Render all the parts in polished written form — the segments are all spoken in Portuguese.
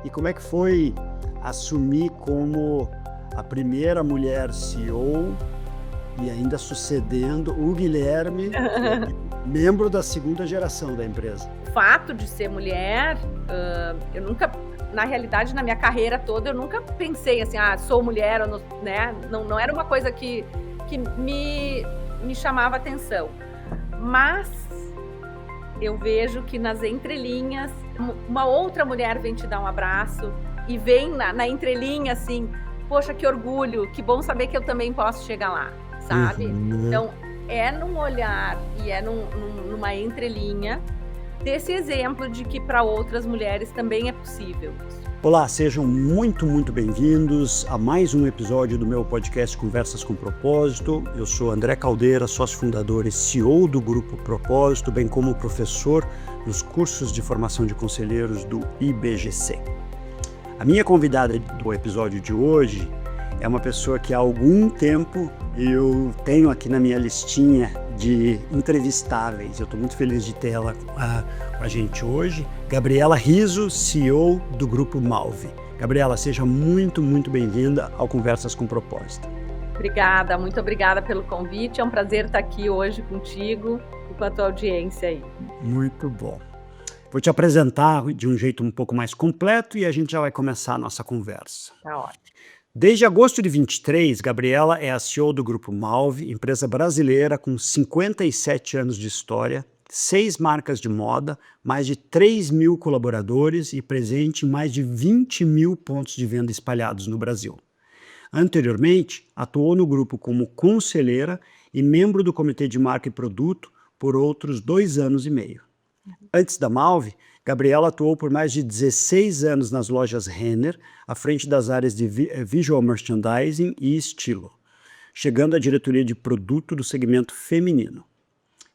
E como é que foi assumir como a primeira mulher CEO e ainda sucedendo o Guilherme, que é membro da segunda geração da empresa? O fato de ser mulher, eu nunca, na realidade, na minha carreira toda, eu nunca pensei assim, sou mulher, ou né? Não era uma coisa que me chamava atenção. Mas eu vejo que nas entrelinhas, uma outra mulher vem te dar um abraço e vem na entrelinha assim, poxa, que orgulho, que bom saber que eu também posso chegar lá, sabe? Então, é num olhar e é numa entrelinha desse exemplo de que para outras mulheres também é possível. Olá, sejam muito bem-vindos a mais um episódio do meu podcast Conversas com Propósito. Eu sou André Caldeira, sócio fundador e CEO do Grupo Propósito, bem como professor nos cursos de formação de conselheiros do IBGC. A minha convidada do episódio de hoje é uma pessoa que há algum tempo eu tenho aqui na minha listinha de entrevistáveis. Eu estou muito feliz de ter ela com a gente hoje. Gabriela Riso, CEO do Grupo Malve. Gabriela, seja muito bem-vinda ao Conversas com Propósito. Obrigada, muito obrigada pelo convite. É um prazer estar aqui hoje contigo e com a tua audiência aí. Muito bom. Vou te apresentar de um jeito um pouco mais completo e a gente já vai começar a nossa conversa. Tá ótimo. Desde agosto de 23, Gabriela é a CEO do Grupo Malve, empresa brasileira com 57 anos de história, 6 marcas de moda, mais de 3 mil colaboradores e presente em mais de 20 mil pontos de venda espalhados no Brasil. Anteriormente, atuou no grupo como conselheira e membro do Comitê de Marca e Produto por outros 2 anos e meio. Antes da Malve, Gabriela atuou por mais de 16 anos nas lojas Renner, à frente das áreas de Visual Merchandising e Estilo, chegando à diretoria de produto do segmento feminino.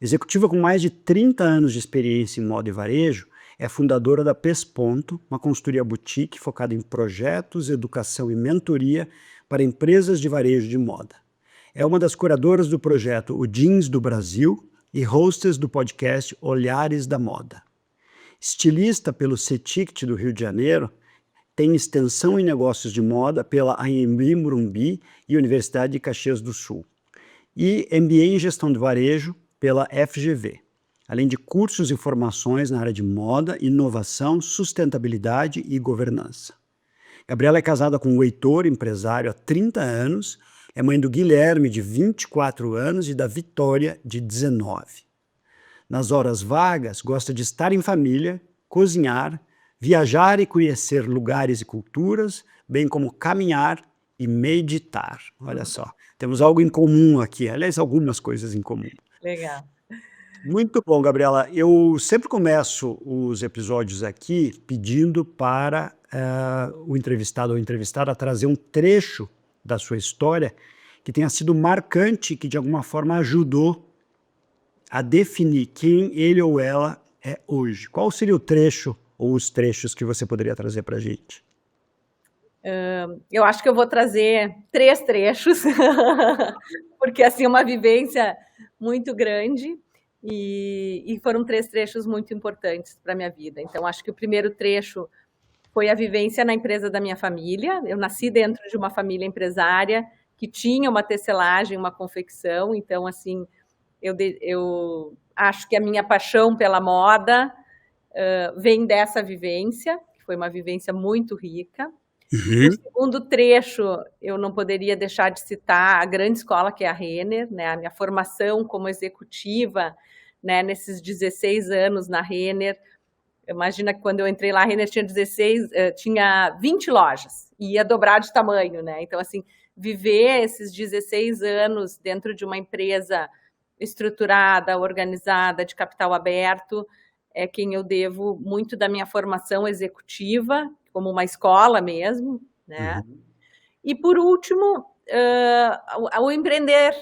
Executiva com mais de 30 anos de experiência em moda e varejo, é fundadora da Pesponto, uma consultoria boutique focada em projetos, educação e mentoria para empresas de varejo de moda. É uma das curadoras do projeto O Jeans do Brasil e hostess do podcast Olhares da Moda. Estilista pelo CETICT do Rio de Janeiro, tem extensão em negócios de moda pela AMB Morumbi e Universidade de Caxias do Sul. E MBA em Gestão de Varejo pela FGV, além de cursos e formações na área de moda, inovação, sustentabilidade e governança. Gabriela é casada com o Heitor, empresário há 30 anos, é mãe do Guilherme, de 24 anos, e da Vitória, de 19. Nas horas vagas, gosta de estar em família, cozinhar, viajar e conhecer lugares e culturas, bem como caminhar e meditar. Olha só, temos algo em comum aqui, aliás, algumas coisas em comum. Legal. Muito bom, Gabriela. Eu sempre começo os episódios aqui pedindo para o entrevistado ou entrevistada trazer um trecho da sua história que tenha sido marcante, que de alguma forma ajudou a definir quem ele ou ela é hoje. Qual seria o trecho ou os trechos que você poderia trazer para a gente? Eu acho que eu vou trazer 3 trechos, porque assim, é uma vivência muito grande e foram 3 trechos muito importantes para a minha vida. Então, acho que o primeiro trecho foi a vivência na empresa da minha família. Eu nasci dentro de uma família empresária que tinha uma tecelagem, uma confecção, então, assim, eu acho que a minha paixão pela moda vem dessa vivência, que foi uma vivência muito rica. O segundo trecho, eu não poderia deixar de citar a grande escola que é a Renner, né? A minha formação como executiva, né? Nesses 16 anos na Renner. Imagina que quando eu entrei lá, a Renner tinha 20 lojas e ia dobrar de tamanho, né? Então, assim, viver esses 16 anos dentro de uma empresa estruturada, organizada, de capital aberto, é quem eu devo muito da minha formação executiva, como uma escola mesmo, né? E por último, o empreender,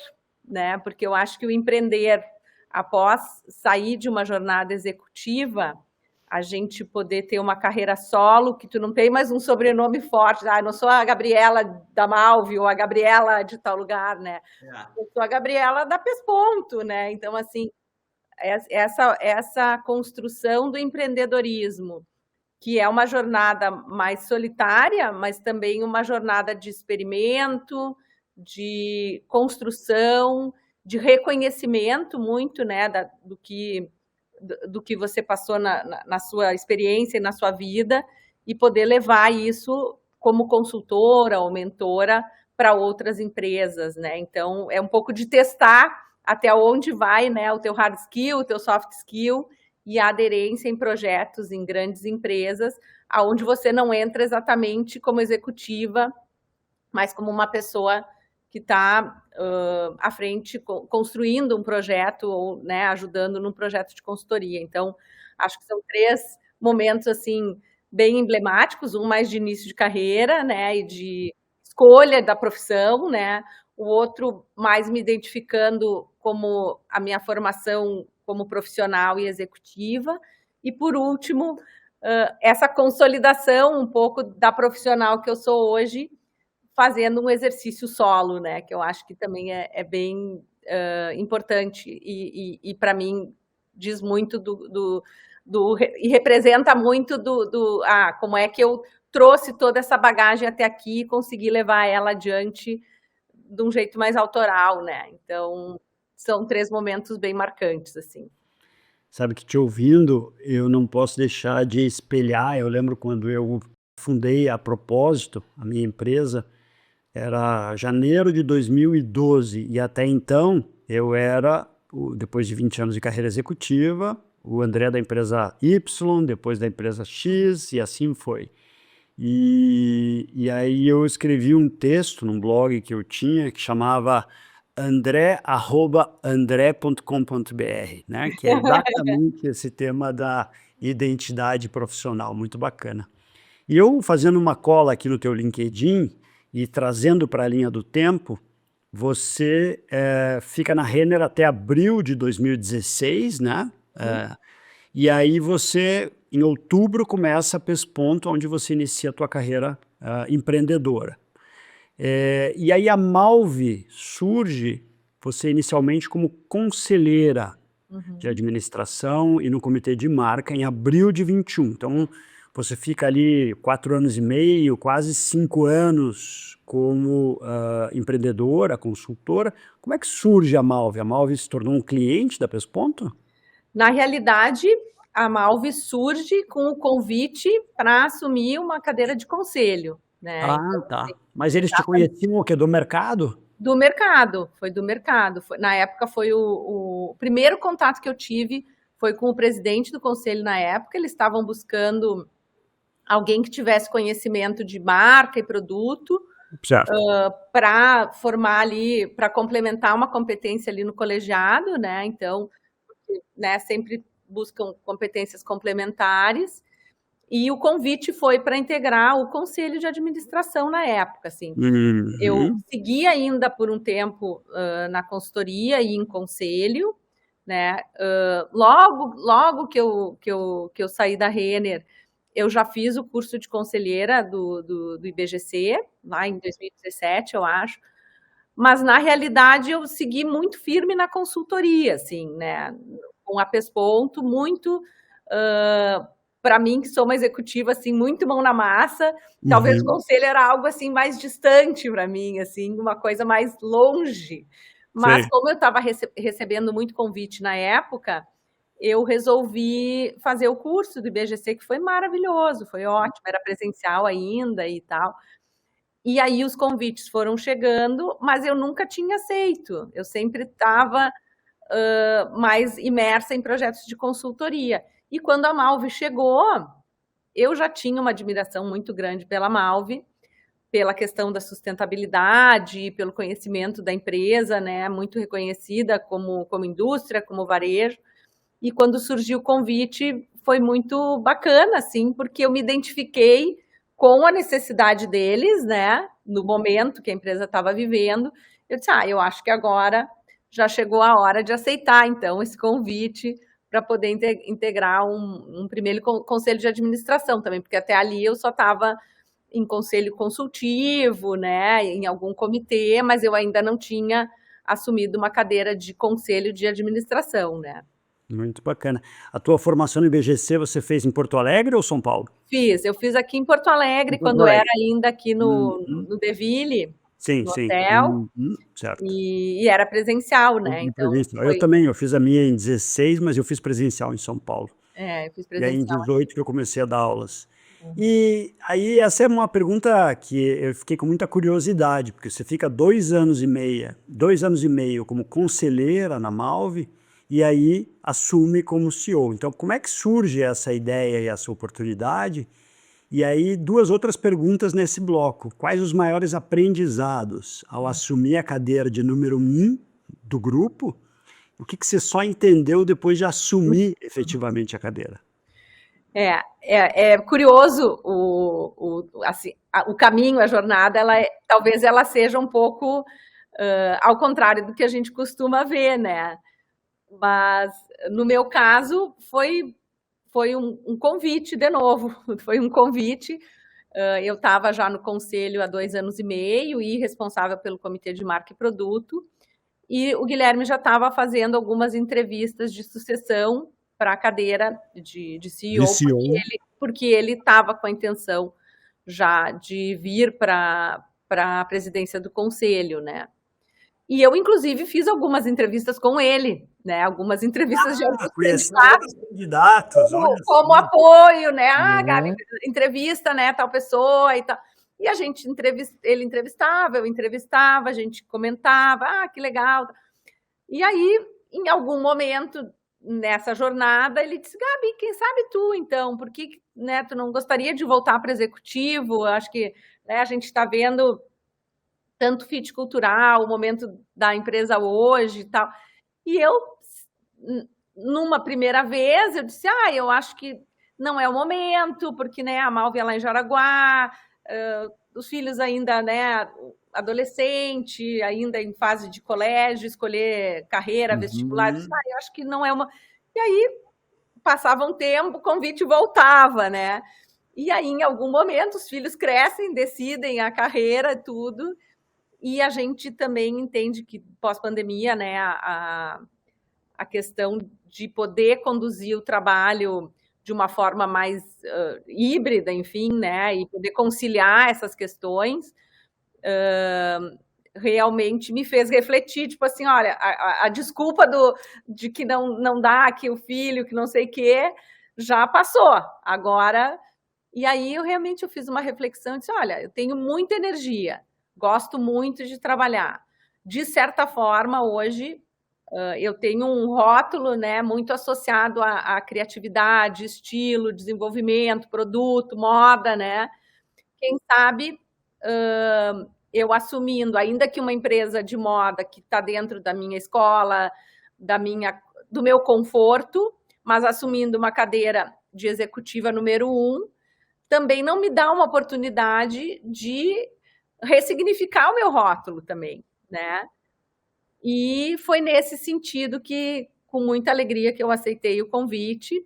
né? Porque eu acho que o empreender, após sair de uma jornada executiva, a gente poder ter uma carreira solo, que tu não tem mais um sobrenome forte, não sou a Gabriela da Malve ou a Gabriela de tal lugar, né? Eu sou a Gabriela da Pesponto, né? Então, assim, essa construção do empreendedorismo que é uma jornada mais solitária, mas também uma jornada de experimento, de construção, de reconhecimento muito, né, do que você passou na sua experiência e na sua vida, e poder levar isso como consultora ou mentora para outras empresas, né? Então, é um pouco de testar até onde vai, né, o teu hard skill, o teu soft skill, e a aderência em projetos em grandes empresas, aonde você não entra exatamente como executiva, mas como uma pessoa que está à frente, construindo um projeto ou, né, ajudando num projeto de consultoria. Então, acho que são 3 momentos assim bem emblemáticos, um mais de início de carreira, né, e de escolha da profissão, né, o outro mais me identificando como a minha formação como profissional e executiva, e por último, essa consolidação um pouco da profissional que eu sou hoje, fazendo um exercício solo, né, que eu acho que também é bem importante e para mim diz muito e representa muito como é que eu trouxe toda essa bagagem até aqui e consegui levar ela adiante de um jeito mais autoral, né? Então, são 3 momentos bem marcantes, assim. Sabe que te ouvindo, eu não posso deixar de espelhar. Eu lembro quando eu fundei a Propósito, a minha empresa, era janeiro de 2012, e até então eu era, depois de 20 anos de carreira executiva, o André da empresa Y, depois da empresa X, e assim foi. E aí eu escrevi um texto num blog que eu tinha que chamava andré.andré.com.br, né? Que é exatamente esse tema da identidade profissional, muito bacana. E eu fazendo uma cola aqui no teu LinkedIn e trazendo para a linha do tempo, você fica na Renner até abril de 2016, né? E aí você, em outubro, começa a Pesponto, onde você inicia a tua carreira empreendedora. E aí a Malve surge, você inicialmente como conselheira de administração e no comitê de marca em abril de 21. Então, você fica ali 4 anos e meio, quase 5 anos como empreendedora, consultora. Como é que surge a Malve? A Malve se tornou um cliente da Pesponto? Na realidade, a Malve surge com o convite para assumir uma cadeira de conselho, né? Ah, Então, tá. assim, Mas eles te conheciam o quê? Do mercado? do mercado, foi do mercado. Na época foi o primeiro contato que eu tive foi com o presidente do conselho na época. Eles estavam buscando alguém que tivesse conhecimento de marca e produto Certo. para formar ali, para complementar uma competência ali no colegiado, né? Então, né, sempre buscam competências complementares. E o convite foi para integrar o conselho de administração na época, assim. Eu segui ainda por um tempo na consultoria e em conselho, né? Logo que eu saí da Renner, eu já fiz o curso de conselheira do IBGC, lá em 2017, eu acho. Mas, na realidade, eu segui muito firme na consultoria, assim, né? Com a Pesponto, muito... para mim, que sou uma executiva, assim, muito mão na massa, talvez o conselho era algo, assim, mais distante para mim, assim, uma coisa mais longe. Mas, como eu estava recebendo muito convite na época, eu resolvi fazer o curso do IBGC, que foi maravilhoso, foi ótimo, era presencial ainda e tal. E aí os convites foram chegando, mas eu nunca tinha aceito. Eu sempre estava mais imersa em projetos de consultoria. E quando a Malve chegou, eu já tinha uma admiração muito grande pela Malve, pela questão da sustentabilidade, pelo conhecimento da empresa, né, muito reconhecida como indústria, como varejo. E quando surgiu o convite, foi muito bacana, assim, porque eu me identifiquei com a necessidade deles, né, no momento que a empresa estava vivendo. Eu disse, eu acho que agora já chegou a hora de aceitar, então, esse convite para poder integrar um primeiro conselho de administração também, porque até ali eu só estava em conselho consultivo, né, em algum comitê, mas eu ainda não tinha assumido uma cadeira de conselho de administração, né. Muito bacana. A tua formação no IBGC você fez em Porto Alegre ou São Paulo? Eu fiz aqui em Porto Alegre, Em Porto quando era Alegre. ainda aqui Uhum. no Deville, Sim, no sim. hotel, Certo. e era presencial, né? E Então presencial. Eu foi. também, eu fiz a minha em 16, mas eu fiz presencial em São Paulo. Eu fiz E aí em presencial. 18 que eu comecei a dar aulas. E aí essa é uma pergunta que eu fiquei com muita curiosidade, porque você fica 2 anos e meio como conselheira na Malve, e aí assume como CEO. Então, como é que surge essa ideia e essa oportunidade? E aí, 2 outras perguntas nesse bloco. Quais os maiores aprendizados ao assumir a cadeira de número 1 do grupo? O que você só entendeu depois de assumir efetivamente a cadeira? É curioso assim, o caminho, a jornada, talvez ela seja um pouco ao contrário do que a gente costuma ver, né? Mas, no meu caso, foi um convite de novo, foi um convite. Eu estava já no conselho há 2 anos e meio e responsável pelo comitê de marca e produto, e o Guilherme já estava fazendo algumas entrevistas de sucessão para a cadeira de CEO, porque ele estava com a intenção já de vir para a presidência do conselho, né? E eu, inclusive, fiz algumas entrevistas com ele, né? Algumas entrevistas de alguns candidatos, como apoio, né? Gabi, entrevista, né? Tal pessoa e tal. E a gente ele entrevistava, eu entrevistava, a gente comentava, que legal. E aí, em algum momento nessa jornada, ele disse: Gabi, quem sabe tu, então, por que, né, tu não gostaria de voltar para o executivo? Acho que, né, a gente está vendo tanto fit cultural, o momento da empresa hoje e tal. E eu, numa primeira vez, eu disse: eu acho que não é o momento, porque, né, a Malve é lá em Jaraguá, os filhos ainda, né, adolescente, ainda em fase de colégio, escolher carreira, vestibular, eu disse, eu acho que não é uma... E aí, passava um tempo, o convite voltava, né? E aí, em algum momento, os filhos crescem, decidem a carreira, tudo, e a gente também entende que, pós-pandemia, né, a questão de poder conduzir o trabalho de uma forma mais híbrida, enfim, né, e poder conciliar essas questões, realmente me fez refletir, tipo assim, olha, a desculpa de que não dá, que o filho, que não sei o quê, já passou, agora... E aí, eu fiz uma reflexão e disse, olha, eu tenho muita energia, gosto muito de trabalhar. De certa forma, hoje, eu tenho um rótulo, né, muito associado à criatividade, estilo, desenvolvimento, produto, moda, né? Quem sabe eu assumindo, ainda que uma empresa de moda que está dentro da minha escola, do meu conforto, mas assumindo uma cadeira de executiva número 1, também não me dá uma oportunidade de ressignificar o meu rótulo também, né? E foi nesse sentido que, com muita alegria, que eu aceitei o convite,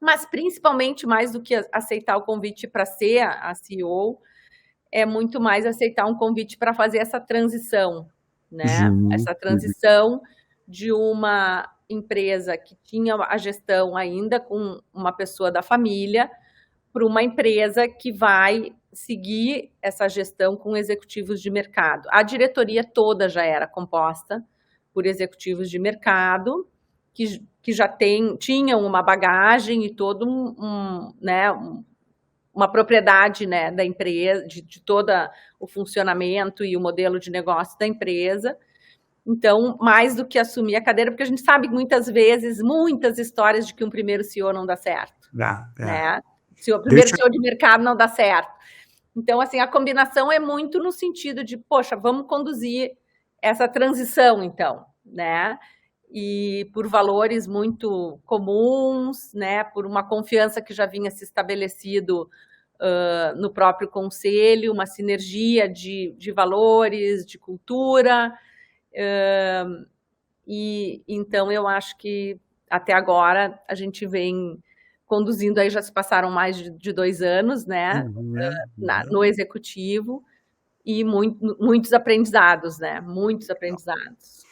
mas principalmente mais do que aceitar o convite para ser a CEO, é muito mais aceitar um convite para fazer essa transição, né? Essa transição de uma empresa que tinha a gestão ainda com uma pessoa da família para uma empresa que vai seguir essa gestão com executivos de mercado. A diretoria toda já era composta por executivos de mercado, que já tinham uma bagagem e todo uma propriedade, né, da empresa, de todo o funcionamento e o modelo de negócio da empresa. Então, mais do que assumir a cadeira, porque a gente sabe muitas vezes, muitas histórias de que um primeiro CEO não dá certo, né? Se o primeiro CEO de mercado não dá certo. Então, assim, a combinação é muito no sentido de, poxa, vamos conduzir essa transição, então, né? E por valores muito comuns, né? Por uma confiança que já vinha se estabelecido no próprio conselho, uma sinergia de valores, de cultura. E então eu acho que até agora a gente vem conduzindo, aí já se passaram mais de 2 anos, né, no executivo, e muitos aprendizados, né, muitos aprendizados.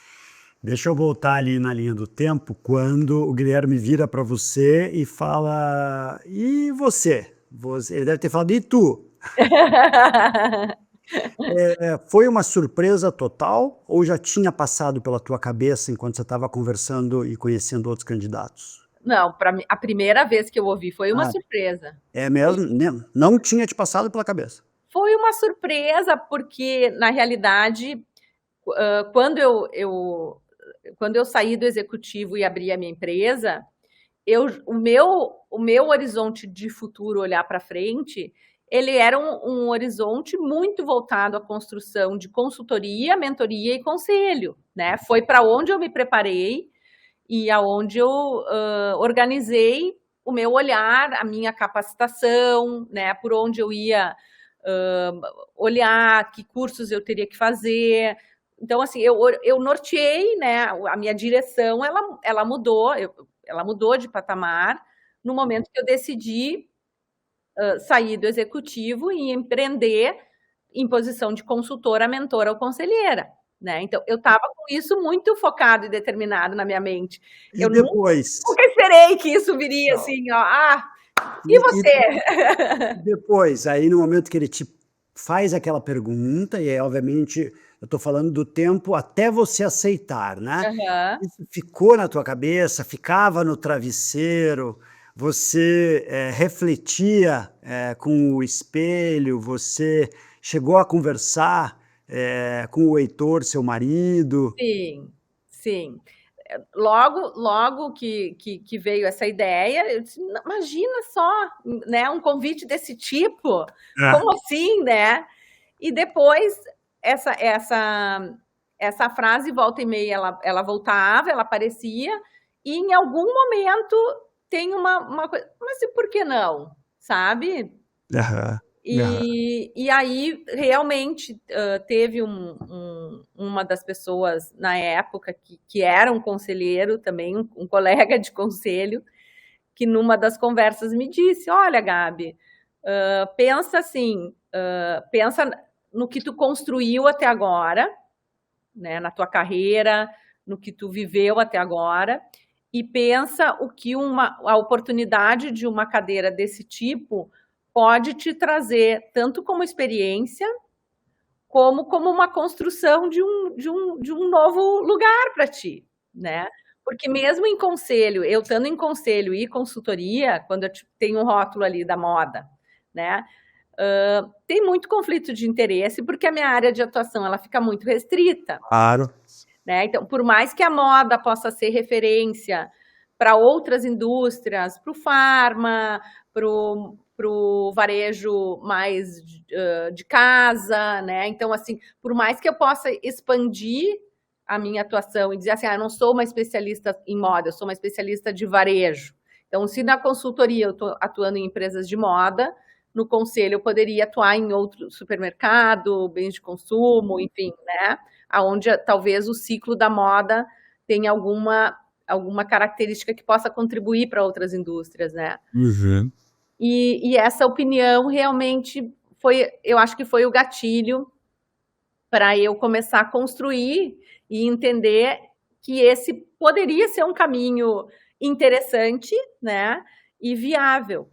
Deixa eu voltar ali na linha do tempo, quando o Guilherme vira para você e fala: "E você?" Ele deve ter falado: "E tu?" Foi uma surpresa total ou já tinha passado pela tua cabeça enquanto você estava conversando e conhecendo outros candidatos? Não, para mim, a primeira vez que eu ouvi foi uma Ah, surpresa. é mesmo? Não tinha te passado pela cabeça? Foi uma surpresa, porque, na realidade, quando quando eu saí do executivo e abri a minha empresa, o meu horizonte de futuro, olhar para frente, ele era um horizonte muito voltado à construção de consultoria, mentoria e conselho, né? Foi para onde eu me preparei e aonde eu organizei o meu olhar, a minha capacitação, né? Por onde eu ia olhar, que cursos eu teria que fazer. Então, assim, eu norteei, né? A minha direção, ela mudou, ela mudou de patamar no momento que eu decidi sair do executivo e empreender em posição de consultora, mentora ou conselheira. Né? Então, eu estava com isso muito focado e determinado na minha mente. E Eu nunca depois? esperei que isso viria Não. assim, ó, e E você? depois, aí no momento que ele te faz aquela pergunta, e aí obviamente eu estou falando do tempo até você aceitar, né? Uhum. Isso ficou na tua cabeça, ficava no travesseiro, você refletia com o espelho, você chegou a conversar com o Heitor, seu marido? Sim, sim. Logo que veio essa ideia, eu disse, imagina só, né, um convite desse tipo, É. como assim, né? E depois essa essa essa frase volta e meia ela voltava, ela aparecia e em algum momento tem uma coisa, mas e por que não, sabe? Aham, aham. E aí, realmente, teve uma das pessoas na época que era um conselheiro também, um colega de conselho, que numa das conversas me disse: Olha, Gabi, pensa assim, pensa no que tu construiu até agora, né, na tua carreira, no que tu viveu até agora, e pensa o que a oportunidade de uma cadeira desse tipo pode te trazer, tanto como experiência, como uma construção de um novo lugar para ti, né? Porque mesmo em conselho, eu estando em conselho e consultoria, quando eu tenho um rótulo ali da moda, né? Tem muito conflito de interesse, porque a minha área de atuação ela fica muito restrita. Claro. Né? Então, por mais que a moda possa ser referência para outras indústrias, para o farma, para o varejo mais de casa, né? Então, assim, por mais que eu possa expandir a minha atuação e dizer assim, eu não sou uma especialista em moda, eu sou uma especialista de varejo. Então, se na consultoria eu estou atuando em empresas de moda, no conselho eu poderia atuar em outro supermercado, bens de consumo, enfim, né? Aonde talvez o ciclo da moda tenha alguma característica que possa contribuir para outras indústrias, né? Uhum. E essa opinião realmente eu acho que foi o gatilho para eu começar a construir e entender que esse poderia ser um caminho interessante, né? E viável,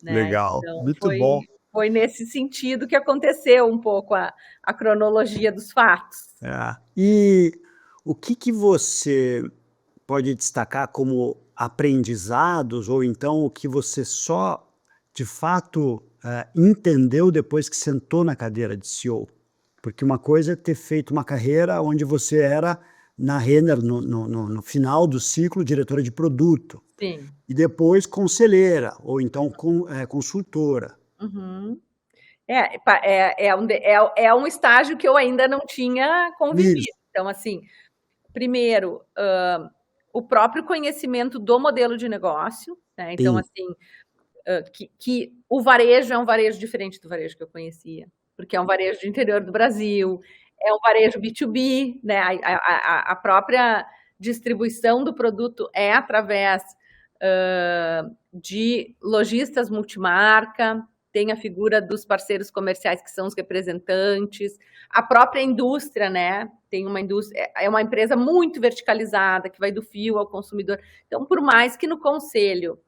né? Legal, Então muito bom. foi nesse sentido que aconteceu um pouco a cronologia dos fatos. E o que você pode destacar como aprendizados ou então o que você só, de fato, entendeu depois que sentou na cadeira de CEO? Porque uma coisa é ter feito uma carreira onde você era, na Renner, no final do ciclo, diretora de produto, Sim. e depois conselheira ou então consultora. Uhum. É um estágio que eu ainda não tinha convivido. Isso, Então, assim, primeiro, o próprio conhecimento do modelo de negócio, né? Então, sim, assim, que o varejo é um varejo diferente do varejo que eu conhecia, porque é um varejo do interior do Brasil, é um varejo B2B, né? A própria distribuição do produto é através de lojistas multimarca, tem a figura dos parceiros comerciais, que são os representantes, a própria indústria, né? Tem uma indústria, é uma empresa muito verticalizada, que vai do fio ao consumidor. Então, por mais que no conselho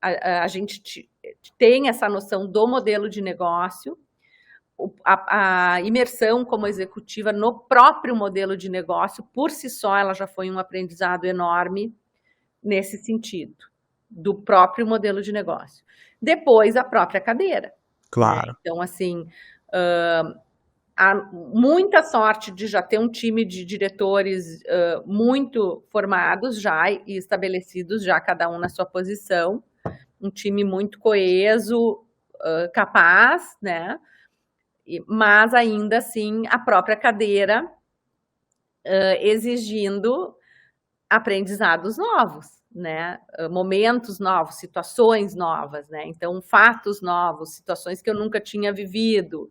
a gente tem essa noção do modelo de negócio, a imersão como executiva no próprio modelo de negócio, por si só, ela já foi um aprendizado enorme nesse sentido, do próprio modelo de negócio. Depois, a própria cadeira. Claro. Né? Então, assim, há muita sorte de já ter um time de diretores muito formados já e estabelecidos, já cada um na sua posição, um time muito coeso, capaz, né? Mas ainda assim a própria cadeira exigindo aprendizados novos, né? Momentos novos, situações novas, né? Então, fatos novos, situações que eu nunca tinha vivido.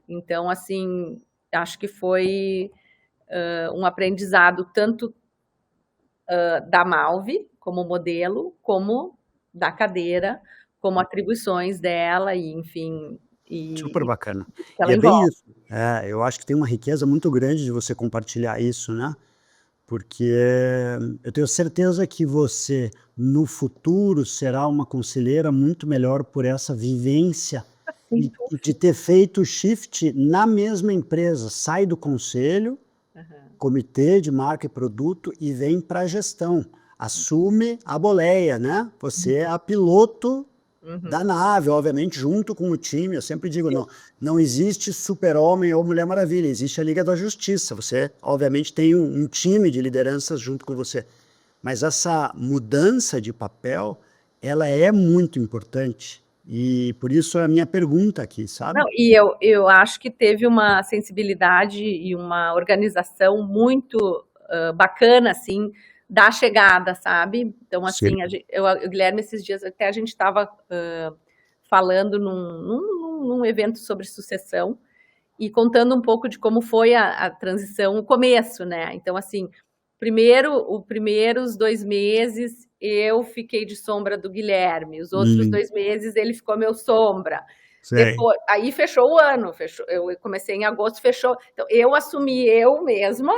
Então, assim, acho que foi um aprendizado tanto da Malve como modelo, como da cadeira, como atribuições dela e, enfim, Super bacana. que ela E é bem envolve. isso. Eu acho que tem uma riqueza muito grande de você compartilhar isso, né? Porque eu tenho certeza que você, no futuro, será uma conselheira muito melhor por essa vivência e de ter feito o shift na mesma empresa. Sai do conselho, comitê de marca e produto e vem para a gestão. Assume a boleia, né? Você é a piloto da nave, obviamente, junto com o time. Eu sempre digo, não existe super-homem ou Mulher Maravilha, existe a Liga da Justiça. Você, obviamente, tem um time de lideranças junto com você. Mas essa mudança de papel, ela é muito importante. E por isso é a minha pergunta aqui, sabe? Não, e eu acho que teve uma sensibilidade e uma organização muito bacana, assim, da chegada, sabe? Então, assim, o Guilherme, esses dias até a gente estava falando num evento sobre sucessão e contando um pouco de como foi a transição, o começo, né? Então, assim, os primeiros 2 meses eu fiquei de sombra do Guilherme, os outros 2 meses ele ficou meu sombra. Depois, aí fechou o ano, eu comecei em agosto, fechou. Então, eu assumi eu mesma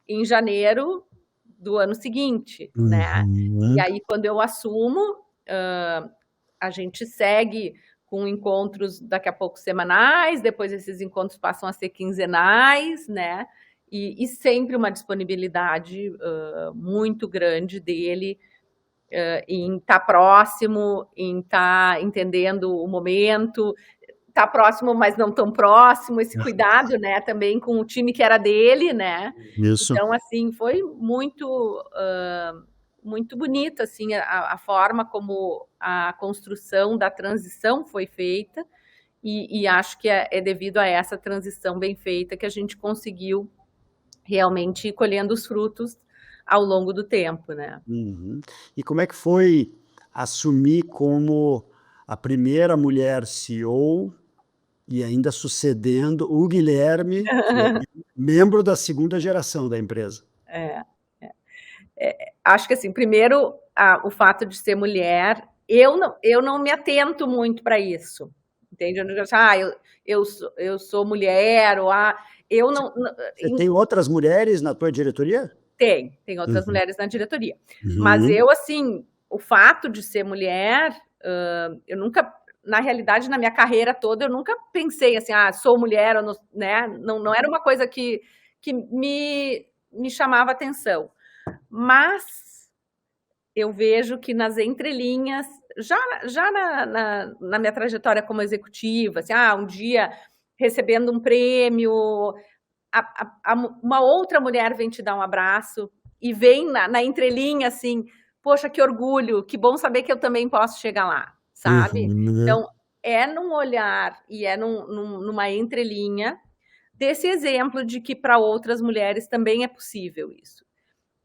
em janeiro do ano seguinte, né? E aí, quando eu assumo, a gente segue com encontros daqui a pouco semanais, depois esses encontros passam a ser quinzenais, né? E sempre uma disponibilidade muito grande dele em estar próximo, em estar entendendo o momento, estar próximo, mas não tão próximo, esse cuidado, né, também com o time que era dele, né? Isso. Então, assim, foi muito bonito, assim, a forma como a construção da transição foi feita e acho que é devido a essa transição bem feita que a gente conseguiu realmente ir colhendo os frutos ao longo do tempo, né? E como é que foi assumir como a primeira mulher CEO e ainda sucedendo o Guilherme, que é membro da segunda geração da empresa? Acho que, assim, primeiro, o fato de ser mulher, eu não me atento muito para isso, entende? Eu não digo, eu sou mulher, ou eu não... Você tem outras mulheres na tua diretoria? Tem outras mulheres na diretoria. Mas eu, assim, o fato de ser mulher, eu nunca, na realidade, na minha carreira toda, eu nunca pensei assim, sou mulher, ou não, né? Não era uma coisa que me chamava atenção. Mas eu vejo que nas entrelinhas, já na minha trajetória como executiva, assim, um dia recebendo um prêmio, uma outra mulher vem te dar um abraço e vem na entrelinha assim, poxa, que orgulho, que bom saber que eu também posso chegar lá, sabe? Então, é num olhar e é numa entrelinha desse exemplo de que para outras mulheres também é possível isso.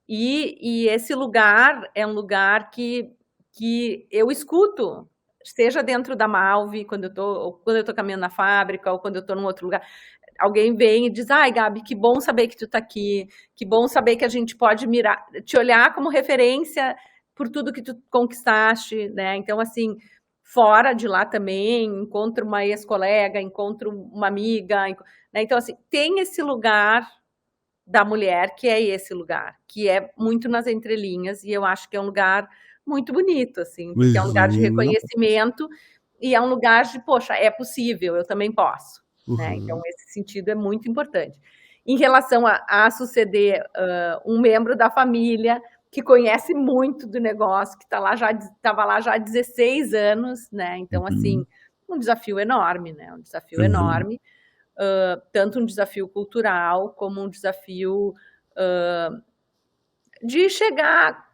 E esse lugar é um lugar que eu escuto, seja dentro da Malve, quando eu estou caminhando na fábrica, ou quando eu estou num outro lugar. Alguém vem e diz, Gabi, que bom saber que tu tá aqui, que bom saber que a gente pode te olhar como referência por tudo que tu conquistaste, né? Então, assim, fora de lá também, encontro uma ex-colega, encontro uma amiga, né? Então, assim, tem esse lugar da mulher, que é esse lugar, que é muito nas entrelinhas, e eu acho que é um lugar muito bonito, assim, porque é um lugar de Uhum, reconhecimento e é um lugar de, poxa, é possível, eu também posso, né? Então, uhum. esse sentido é muito importante. Em relação a suceder um membro da família que conhece muito do negócio, que estava lá já há 16 anos, né? Então, assim, Uhum, um desafio enorme, né? Um desafio uhum. enorme, tanto um desafio cultural como um desafio de chegar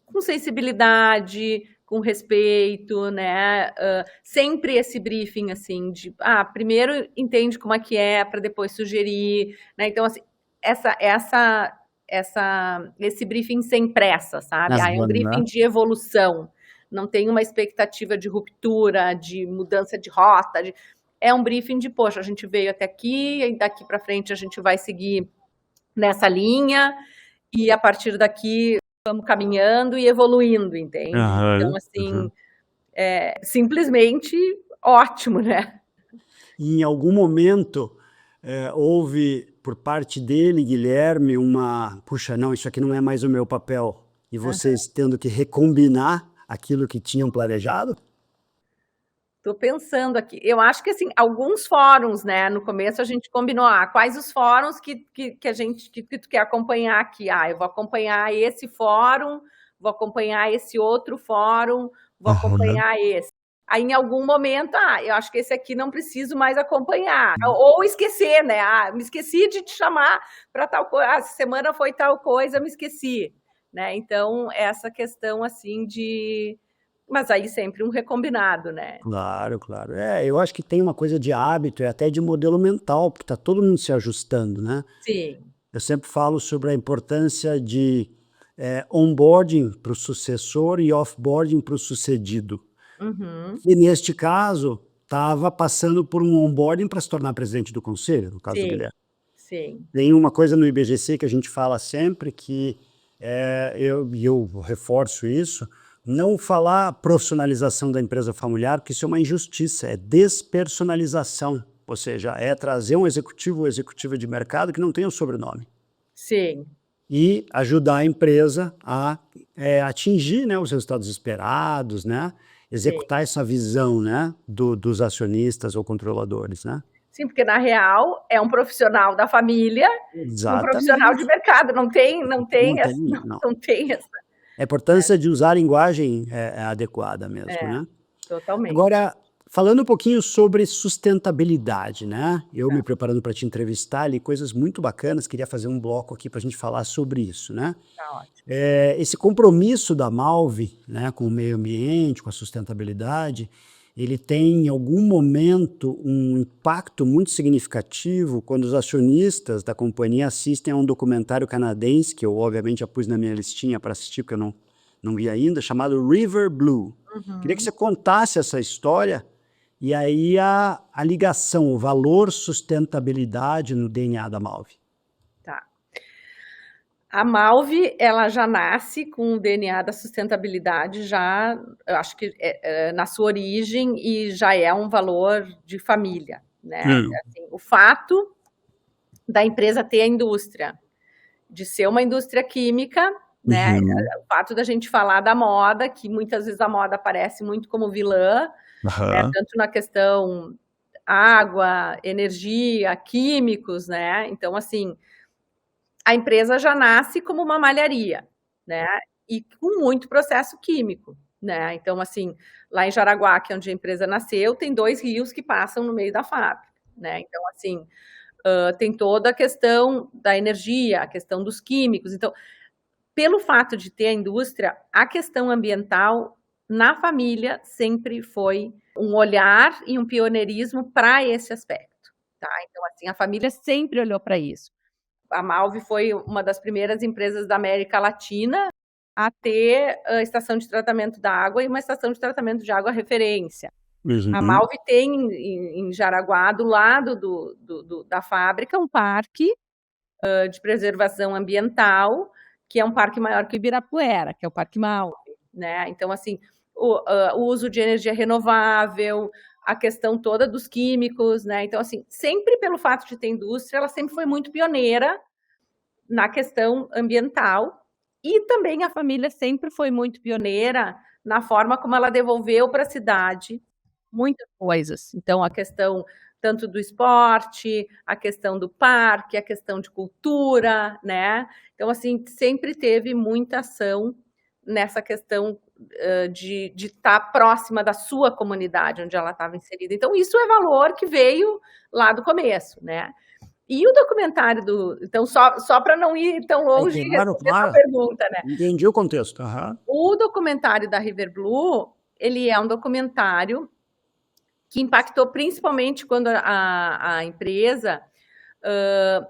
com sensibilidade, com respeito, né? Sempre esse briefing assim de, primeiro entende como é que é para depois sugerir, né? Então assim, esse briefing sem pressa, sabe? As É um briefing né? de evolução, não tem uma expectativa de ruptura, de mudança de rota, é um briefing de, poxa, a gente veio até aqui e daqui para frente a gente vai seguir nessa linha e a partir daqui vamos caminhando e evoluindo, entende? Então, Aham, assim, aham. simplesmente ótimo, né? E em algum momento houve por parte dele, Guilherme, puxa, não, isso aqui não é mais o meu papel, e vocês tendo que recombinar aquilo que tinham planejado? Estou pensando aqui. Eu acho que assim, alguns fóruns, né? No começo a gente combinou, quais os fóruns que a gente que tu quer acompanhar aqui? Eu vou acompanhar esse fórum, vou acompanhar esse outro fórum, vou Aham. acompanhar esse. Aí, em algum momento, eu acho que esse aqui não preciso mais acompanhar. Ou esquecer, né? Me esqueci de te chamar para tal coisa. Essa semana foi tal coisa, me esqueci. Né? Então, essa questão assim de. Mas aí sempre um recombinado, né? Claro, claro. Eu acho que tem uma coisa de hábito e até de modelo mental, porque está todo mundo se ajustando, né? Sim, Eu sempre falo sobre a importância de onboarding para o sucessor e offboarding para o sucedido. uhum, E neste caso, estava passando por um onboarding para se tornar presidente do conselho, no caso do sim, Guilherme. sim, Tem uma coisa no IBGC que a gente fala sempre que eu reforço isso, não falar profissionalização da empresa familiar, porque isso é uma injustiça, é despersonalização, ou seja, é trazer um executivo ou executiva de mercado que não tem o sobrenome sim, e ajudar a empresa a atingir, né, os resultados esperados, né, sim. executar essa visão, né, dos acionistas ou controladores, né. Sim, porque na real é um profissional da família e um profissional de Exatamente. mercado, Não tem, não. não tem essa, A importância de usar a linguagem é adequada é, mesmo, né. totalmente. Agora, falando um pouquinho sobre sustentabilidade, né, eu Tá, me preparando para te entrevistar, ali coisas muito bacanas, queria fazer um bloco aqui para a gente falar sobre isso, né. tá ótimo. Esse compromisso da Malve, né, com o meio ambiente, com a sustentabilidade, ele tem em algum momento um impacto muito significativo quando os acionistas da companhia assistem a um documentário canadense, que eu obviamente já pus na minha listinha para assistir, porque eu não vi ainda, chamado River Blue. Queria que Uhum, você contasse essa história e aí a ligação, o valor sustentabilidade no DNA da Malve. tá. A Malve, ela já nasce com o DNA da sustentabilidade já, eu acho que na sua origem e já é um valor de família, né? Hum. Assim, o fato da empresa ter a indústria, de ser uma indústria química, né? Uhum. O fato da gente falar da moda, que muitas vezes a moda aparece muito como vilã, né? Aham. Tanto na questão água, energia, químicos, né? Então, assim, a empresa já nasce como uma malharia, né? E com muito processo químico, né? Então, assim, lá em Jaraguá, que é onde a empresa nasceu, tem 2 rios que passam no meio da fábrica, né? Então, assim, tem toda a questão da energia, a questão dos químicos. Então, pelo fato de ter a indústria, a questão ambiental na família sempre foi um olhar e um pioneirismo para esse aspecto, tá? Então, assim, a família sempre olhou para isso. A Malve foi uma das primeiras empresas da América Latina a ter a estação de tratamento da água e uma estação de tratamento de água referência. A Uhum. Malve tem em Jaraguá, do lado da fábrica, um parque de preservação ambiental, que é um parque maior que o Ibirapuera, que é o Parque Malve, né? Então, assim, o uso de energia renovável, a questão toda dos químicos, né? Então, assim, sempre pelo fato de ter indústria, ela sempre foi muito pioneira na questão ambiental, e também a família sempre foi muito pioneira na forma como ela devolveu para a cidade muitas coisas. Então, a questão tanto do esporte, a questão do parque, a questão de cultura, né? Então, assim, sempre teve muita ação nessa questão de estar próxima da sua comunidade onde ela estava inserida. Então, isso é valor que veio lá do começo, né? E o documentário do... Então, só para não ir tão longe e Claro, responder a claro. pergunta, né? Entendi o contexto. Aham. O documentário da River Blue, ele é um documentário que impactou principalmente quando a empresa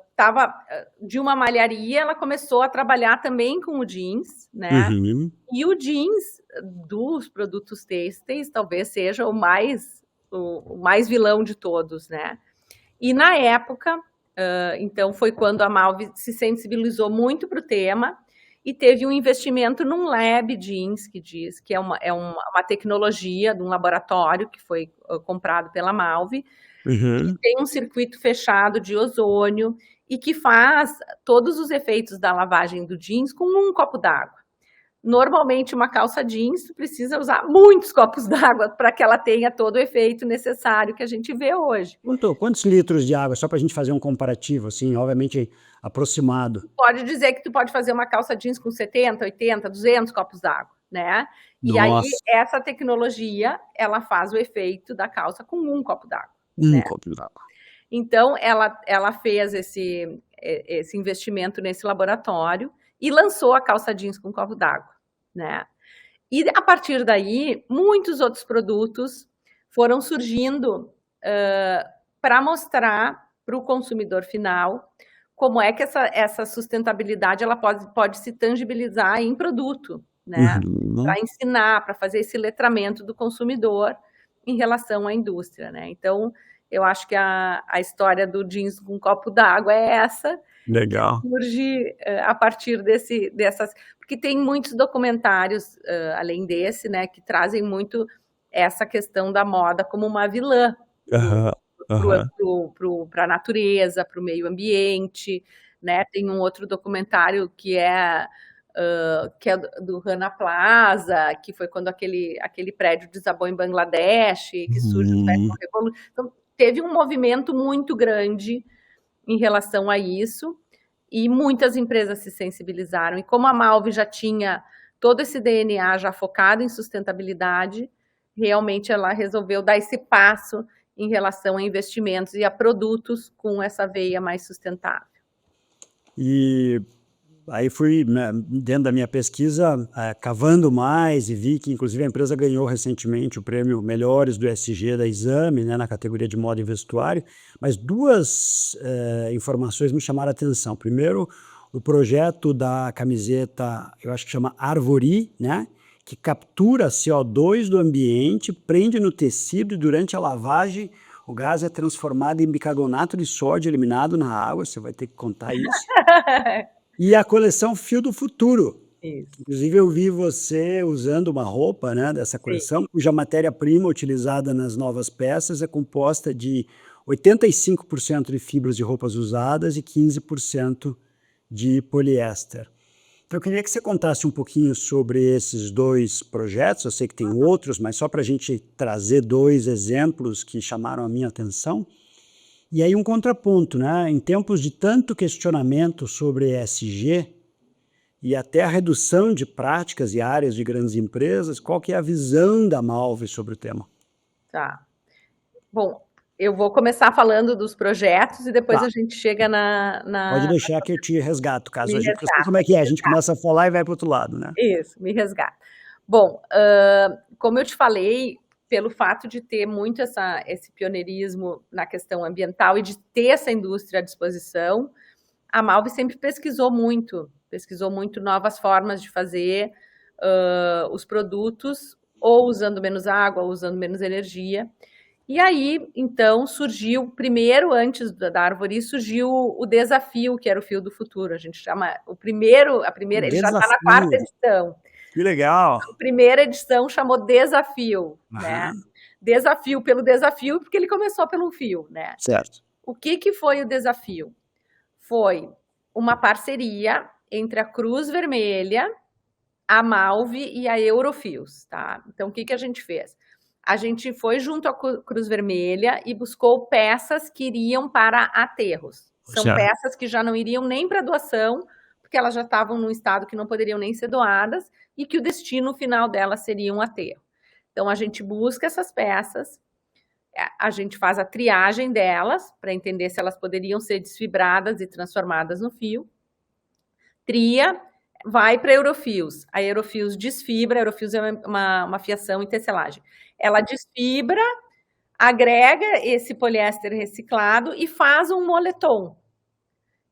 estava de uma malharia, ela começou a trabalhar também com o jeans, né? Uhum. E o jeans dos produtos têxteis talvez seja o mais vilão de todos, né? E na época, então foi quando a Malve se sensibilizou muito para o tema e teve um investimento num lab jeans, que diz que é uma tecnologia de um laboratório que foi comprado pela Malve, Uhum. que tem um circuito fechado de ozônio e que faz todos os efeitos da lavagem do jeans com um copo d'água. Normalmente, uma calça jeans precisa usar muitos copos d'água para que ela tenha todo o efeito necessário que a gente vê hoje. Quantos litros de água, só para a gente fazer um comparativo, assim, obviamente aproximado? Pode dizer que tu pode fazer uma calça jeans com 70, 80, 200 copos d'água, né? E aí, Nossa. essa tecnologia, ela faz o efeito da calça com um copo d'água. Um né? copo d'água. Então, ela fez esse investimento nesse laboratório e lançou a calça jeans com copo d'água, né? E a partir daí, muitos outros produtos foram surgindo para mostrar para o consumidor final como é que essa sustentabilidade ela pode se tangibilizar em produto, né? Uhum. Para ensinar, para fazer esse letramento do consumidor em relação à indústria, né? Então, eu acho que a história do jeans com um copo d'água é essa. Legal. Surge a partir dessas... Porque tem muitos documentários, além desse, né, que trazem muito essa questão da moda como uma vilã para a natureza, para o meio ambiente, né? Tem um outro documentário que é do Rana Plaza, que foi quando aquele prédio desabou em Bangladesh, que surge o Fashion Revolution. Então, teve um movimento muito grande em relação a isso, e muitas empresas se sensibilizaram. E como a Malve já tinha todo esse DNA já focado em sustentabilidade, realmente ela resolveu dar esse passo em relação a investimentos e a produtos com essa veia mais sustentável. E aí fui, né, dentro da minha pesquisa, cavando mais e vi que, inclusive, a empresa ganhou recentemente o prêmio Melhores do ESG da Exame, né, na categoria de moda e vestuário, mas duas informações me chamaram a atenção. Primeiro, o projeto da camiseta, eu acho que chama Arvori, né, que captura CO2 do ambiente, prende no tecido e durante a lavagem o gás é transformado em bicarbonato de sódio eliminado na água, você vai ter que contar isso. E a coleção Fio do Futuro. Isso. Inclusive, eu vi você usando uma roupa, né, dessa coleção, cuja matéria-prima utilizada nas novas peças é composta de 85% de fibras de roupas usadas e 15% de poliéster. Então, eu queria que você contasse um pouquinho sobre esses dois projetos. Eu sei que tem outros, mas só para a gente trazer dois exemplos que chamaram a minha atenção. E aí um contraponto, né? Em tempos de tanto questionamento sobre ESG e até a redução de práticas e áreas de grandes empresas, qual que é a visão da Malve sobre o tema? Tá. Bom, eu vou começar falando dos projetos e depois a gente chega Pode deixar que eu te resgato, caso a gente... resgata, Como é que é? A gente começa a falar e vai para o outro lado, né? Isso, me resgata. Bom, como eu te falei, pelo fato de ter muito esse pioneirismo na questão ambiental e de ter essa indústria à disposição, a Malve sempre pesquisou muito novas formas de fazer os produtos, ou usando menos água, ou usando menos energia. E aí, então, surgiu, primeiro, antes da Arvori, surgiu o desafio, que era o Fio do Futuro. A gente chama ele já está na 4ª edição. Que legal. A primeira edição chamou Desafio, né? Desafio pelo desafio, porque ele começou pelo fio, né? Certo. O que foi o desafio? Foi uma parceria entre a Cruz Vermelha, a Malve e a Eurofios, tá? Então, o que a gente fez? A gente foi junto à Cruz Vermelha e buscou peças que iriam para aterros. São Certo. peças que já não iriam nem para doação, porque elas já estavam num estado que não poderiam nem ser doadas e que o destino final delas seria um aterro. Então, a gente busca essas peças, a gente faz a triagem delas para entender se elas poderiam ser desfibradas e transformadas no fio. Tria, vai para a Eurofios. A Eurofios desfibra, a Eurofios é uma fiação e tecelagem. Ela desfibra, agrega esse poliéster reciclado e faz um moletom.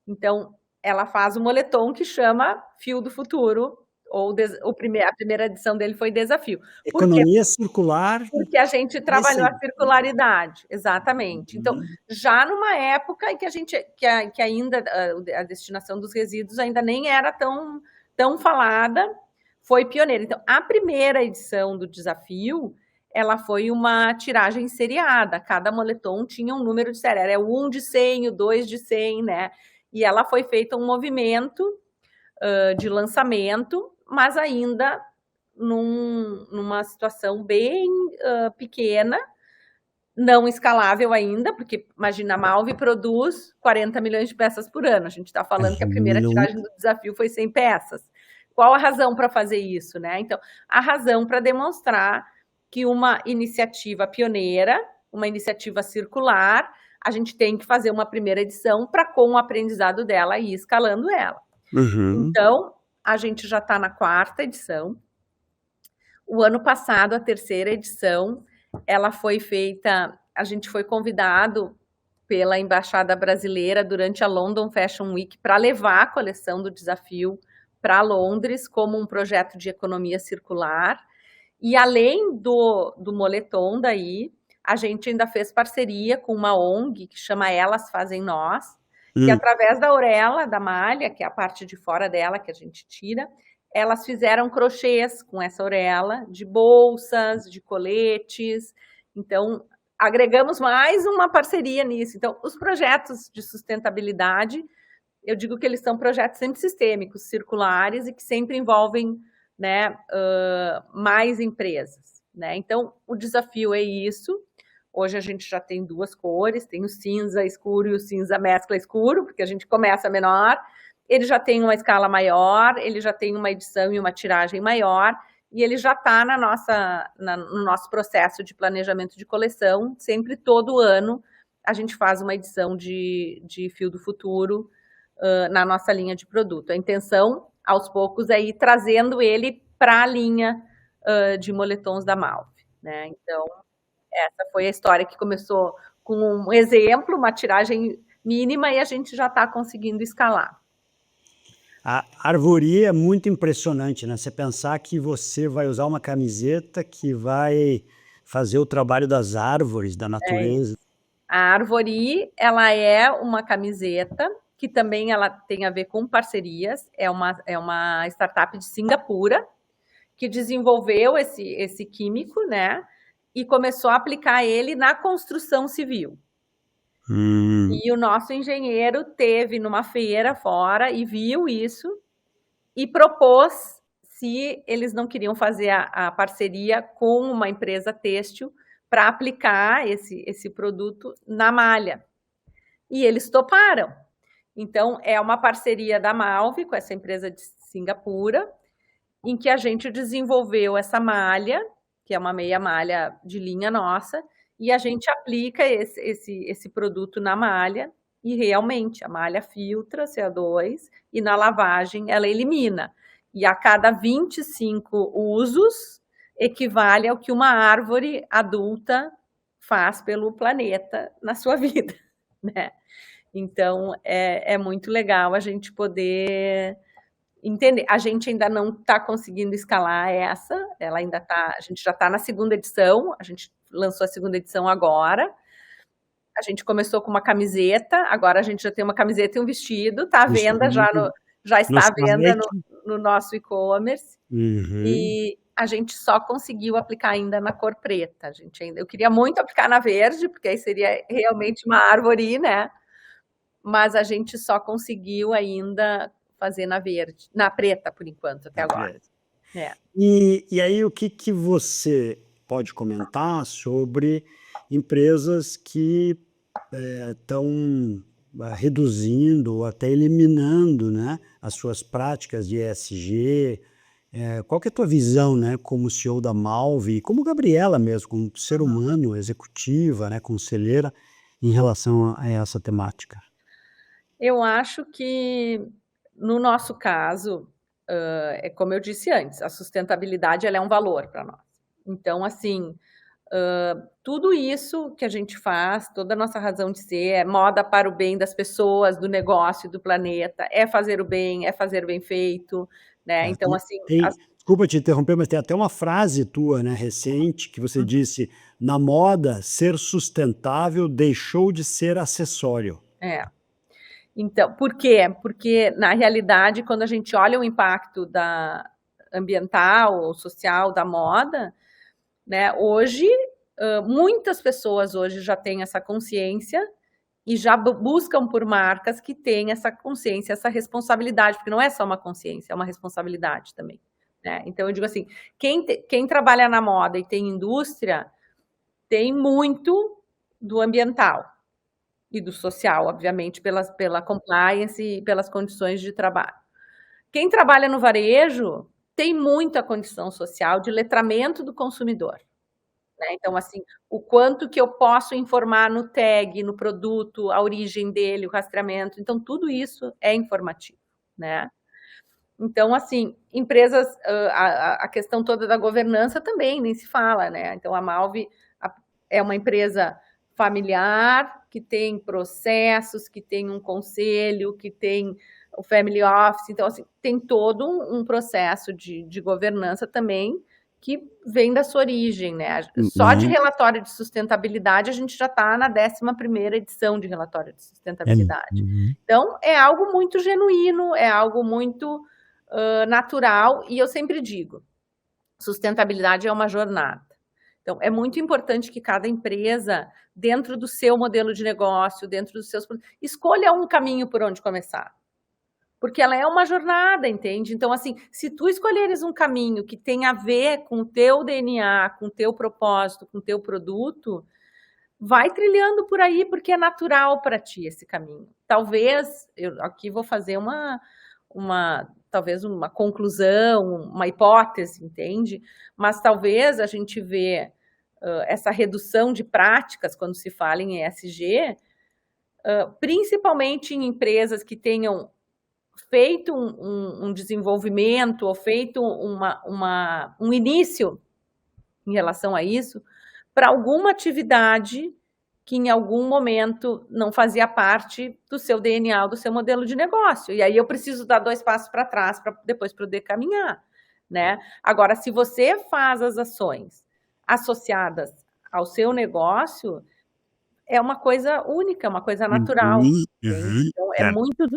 Então, ela faz um moletom que chama Fio do Futuro, ou a primeira edição dele foi Desafio. Por quê? Economia circular. Porque a gente trabalhou a circularidade, exatamente. Então, já numa época em que que ainda a destinação dos resíduos ainda nem era tão falada, foi pioneira. Então, a primeira edição do Desafio, ela foi uma tiragem seriada. Cada moletom tinha um número de série. Era o 1 de 100, o 2 de 100, né? E ela foi feita um movimento de lançamento, mas ainda numa situação bem pequena, não escalável ainda, porque, imagina, a Malve produz 40 milhões de peças por ano. A gente está falando que a primeira tiragem do Desafio foi 100 peças. Qual a razão para fazer isso, né? Então, a razão para demonstrar que uma iniciativa pioneira, uma iniciativa circular, a gente tem que fazer uma primeira edição para, com o aprendizado dela, ir escalando ela. Então, a gente já está na 4ª edição. O ano passado, a 3ª edição, ela foi feita, a gente foi convidado pela Embaixada Brasileira durante a London Fashion Week para levar a coleção do Desafio para Londres como um projeto de economia circular. E além do moletom daí, a gente ainda fez parceria com uma ONG que chama Elas Fazem Nós, que através da orelha, da malha, que é a parte de fora dela que a gente tira, elas fizeram crochês com essa orelha, de bolsas, de coletes. Então, agregamos mais uma parceria nisso. Então, os projetos de sustentabilidade, eu digo que eles são projetos sempre sistêmicos, circulares e que sempre envolvem, né, mais empresas, né? Então, o desafio é isso. Hoje a gente já tem 2 cores, tem o cinza escuro e o cinza mescla escuro, porque a gente começa menor. Ele já tem uma escala maior, ele já tem uma edição e uma tiragem maior, e ele já está no nosso processo de planejamento de coleção. Sempre, todo ano, a gente faz uma edição de Fio do Futuro na nossa linha de produto. A intenção, aos poucos, é ir trazendo ele para a linha de moletons da Malve, né? Então, essa foi a história que começou com um exemplo, uma tiragem mínima, e a gente já está conseguindo escalar. A arvoria é muito impressionante, né? Você pensar que você vai usar uma camiseta que vai fazer o trabalho das árvores, da natureza. A Arvory, ela é uma camiseta que também ela tem a ver com parcerias. É uma startup de Singapura que desenvolveu esse químico, né? E começou a aplicar ele na construção civil. E o nosso engenheiro teve numa feira fora e viu isso e propôs se eles não queriam fazer a parceria com uma empresa têxtil para aplicar esse produto na malha. E eles toparam. Então, é uma parceria da Malve com essa empresa de Singapura, em que a gente desenvolveu essa malha, que é uma meia malha de linha nossa, e a gente aplica esse produto na malha, e realmente a malha filtra CO2 e na lavagem ela elimina. E a cada 25 usos equivale ao que uma árvore adulta faz pelo planeta na sua vida, né? Então, é muito legal a gente poder entender. A gente ainda não está conseguindo escalar a gente já está na 2ª edição, a gente lançou a 2ª edição agora. A gente começou com uma camiseta, agora a gente já tem uma camiseta e um vestido, está à venda já está à venda no nosso e-commerce, Uhum. e a gente só conseguiu aplicar ainda na cor preta. Eu queria muito aplicar na verde, porque aí seria realmente uma árvore, né? Mas a gente só conseguiu ainda fazer na verde, na preta, por enquanto, até agora. É. E aí, o que que você pode comentar sobre empresas que estão reduzindo ou até eliminando, né, as suas práticas de ESG? Qual que é a tua visão, né, como CEO da Malve, e como Gabriela mesmo, como ser humano, executiva, né, conselheira, em relação a essa temática? Eu acho que, no nosso caso, é como eu disse antes, a sustentabilidade ela é um valor para nós. Então, assim, tudo isso que a gente faz, toda a nossa razão de ser, é moda para o bem das pessoas, do negócio e do planeta, é fazer o bem, é fazer bem feito, né? Então, E assim, tem, desculpa te interromper, mas tem até uma frase tua, né, recente, que você disse: na moda, ser sustentável deixou de ser acessório. é. Então, por quê? Porque, na realidade, quando a gente olha o impacto ambiental ou social da moda, né, hoje, muitas pessoas hoje já têm essa consciência e já buscam por marcas que têm essa consciência, essa responsabilidade, porque não é só uma consciência, é uma responsabilidade também, né? Então, eu digo assim, quem trabalha na moda e tem indústria, tem muito do ambiental e do social, obviamente, pela compliance e pelas condições de trabalho. Quem trabalha no varejo tem muita condição social de letramento do consumidor, né? Então, assim, o quanto que eu posso informar no tag, no produto, a origem dele, o rastreamento. Então, tudo isso é informativo, né? Então, assim, empresas, a questão toda da governança também, nem se fala, né? Então, a Malve é uma empresa familiar, que tem processos, que tem um conselho, que tem o family office. Então, assim, tem todo um processo de governança também, que vem da sua origem, né? Só de Uhum. relatório de sustentabilidade, a gente já está na 11ª edição de relatório de sustentabilidade. Uhum. Então, é algo muito genuíno, é algo muito natural, e eu sempre digo, sustentabilidade é uma jornada. Então, é muito importante que cada empresa, dentro do seu modelo de negócio, dentro dos seus... escolha um caminho por onde começar. Porque ela é uma jornada, entende? Então, assim, se tu escolheres um caminho que tem a ver com o teu DNA, com o teu propósito, com o teu produto, vai trilhando por aí, porque é natural para ti esse caminho. Talvez, eu aqui vou fazer talvez uma conclusão, uma hipótese, entende? Mas talvez a gente vê essa redução de práticas quando se fala em ESG, principalmente em empresas que tenham feito um desenvolvimento ou feito um início em relação a isso, para alguma atividade que em algum momento não fazia parte do seu DNA, do seu modelo de negócio. E aí eu preciso dar 2 passos para trás para depois poder caminhar, né? Agora, se você faz as ações associadas ao seu negócio, é uma coisa única, uma coisa natural, Uhum. entende? Uhum. Então, é Certo. muito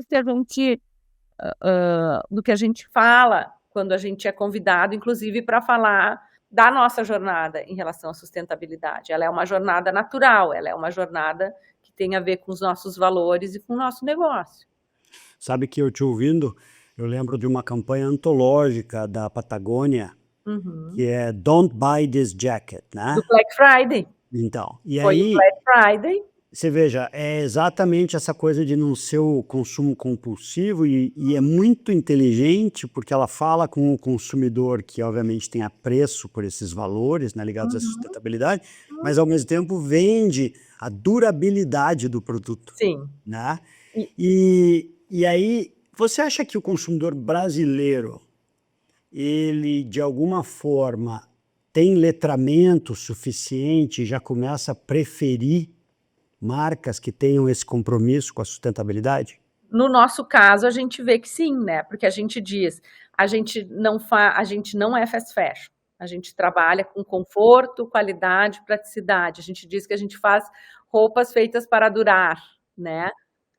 do que a gente fala quando a gente é convidado, inclusive, para falar da nossa jornada em relação à sustentabilidade. Ela é uma jornada natural, ela é uma jornada que tem a ver com os nossos valores e com o nosso negócio. Sabe que eu te ouvindo, eu lembro de uma campanha antológica da Patagônia, que Uhum. é Don't Buy This Jacket, né? Do Black Friday. Então, e Foi o aí, Black Friday. você veja, é exatamente essa coisa de não ser o consumo compulsivo, e é muito inteligente, porque ela fala com o consumidor, que obviamente tem apreço por esses valores, né, ligados à Uhum. sustentabilidade, mas ao mesmo tempo vende a durabilidade do produto, Sim. né? E E aí, você acha que o consumidor brasileiro, ele de alguma forma tem letramento suficiente e já começa a preferir marcas que tenham esse compromisso com a sustentabilidade? no nosso caso, a gente vê que sim, né? Porque a gente diz, a gente não é fast fashion. A gente trabalha com conforto, qualidade, praticidade. A gente diz que a gente faz roupas feitas para durar, né?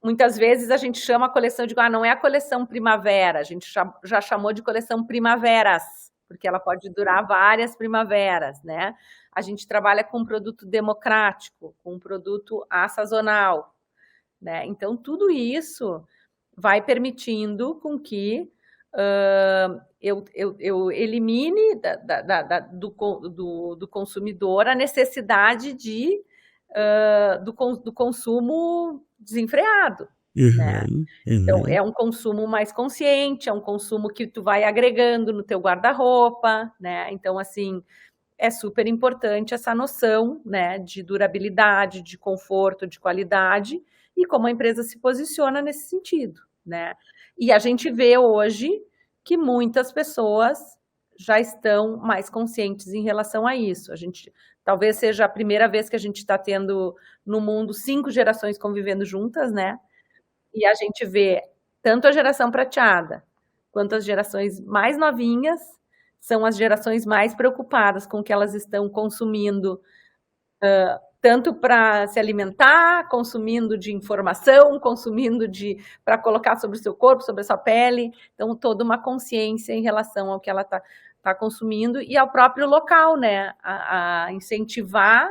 muitas vezes a gente chama a coleção de, não é a coleção primavera, a gente já chamou de coleção primaveras, porque ela pode durar várias primaveras, né? A gente trabalha com um produto democrático, com um produto assazonal, né? Então, tudo isso vai permitindo com que eu elimine do consumidor a necessidade do consumo desenfreado. Né? Então, é um consumo mais consciente, é um consumo que tu vai agregando no teu guarda-roupa, né? Então, assim, é super importante essa noção, né, de durabilidade, de conforto, de qualidade, e como a empresa se posiciona nesse sentido, né? E a gente vê hoje que muitas pessoas já estão mais conscientes em relação a isso. A gente talvez seja a primeira vez que a gente está tendo no mundo 5 gerações convivendo juntas, né? E a gente vê tanto a geração prateada quanto as gerações mais novinhas são as gerações mais preocupadas com o que elas estão consumindo, tanto para se alimentar, consumindo de informação, consumindo para colocar sobre o seu corpo, sobre a sua pele. Então, toda uma consciência em relação ao que ela está consumindo e ao próprio local, né? A incentivar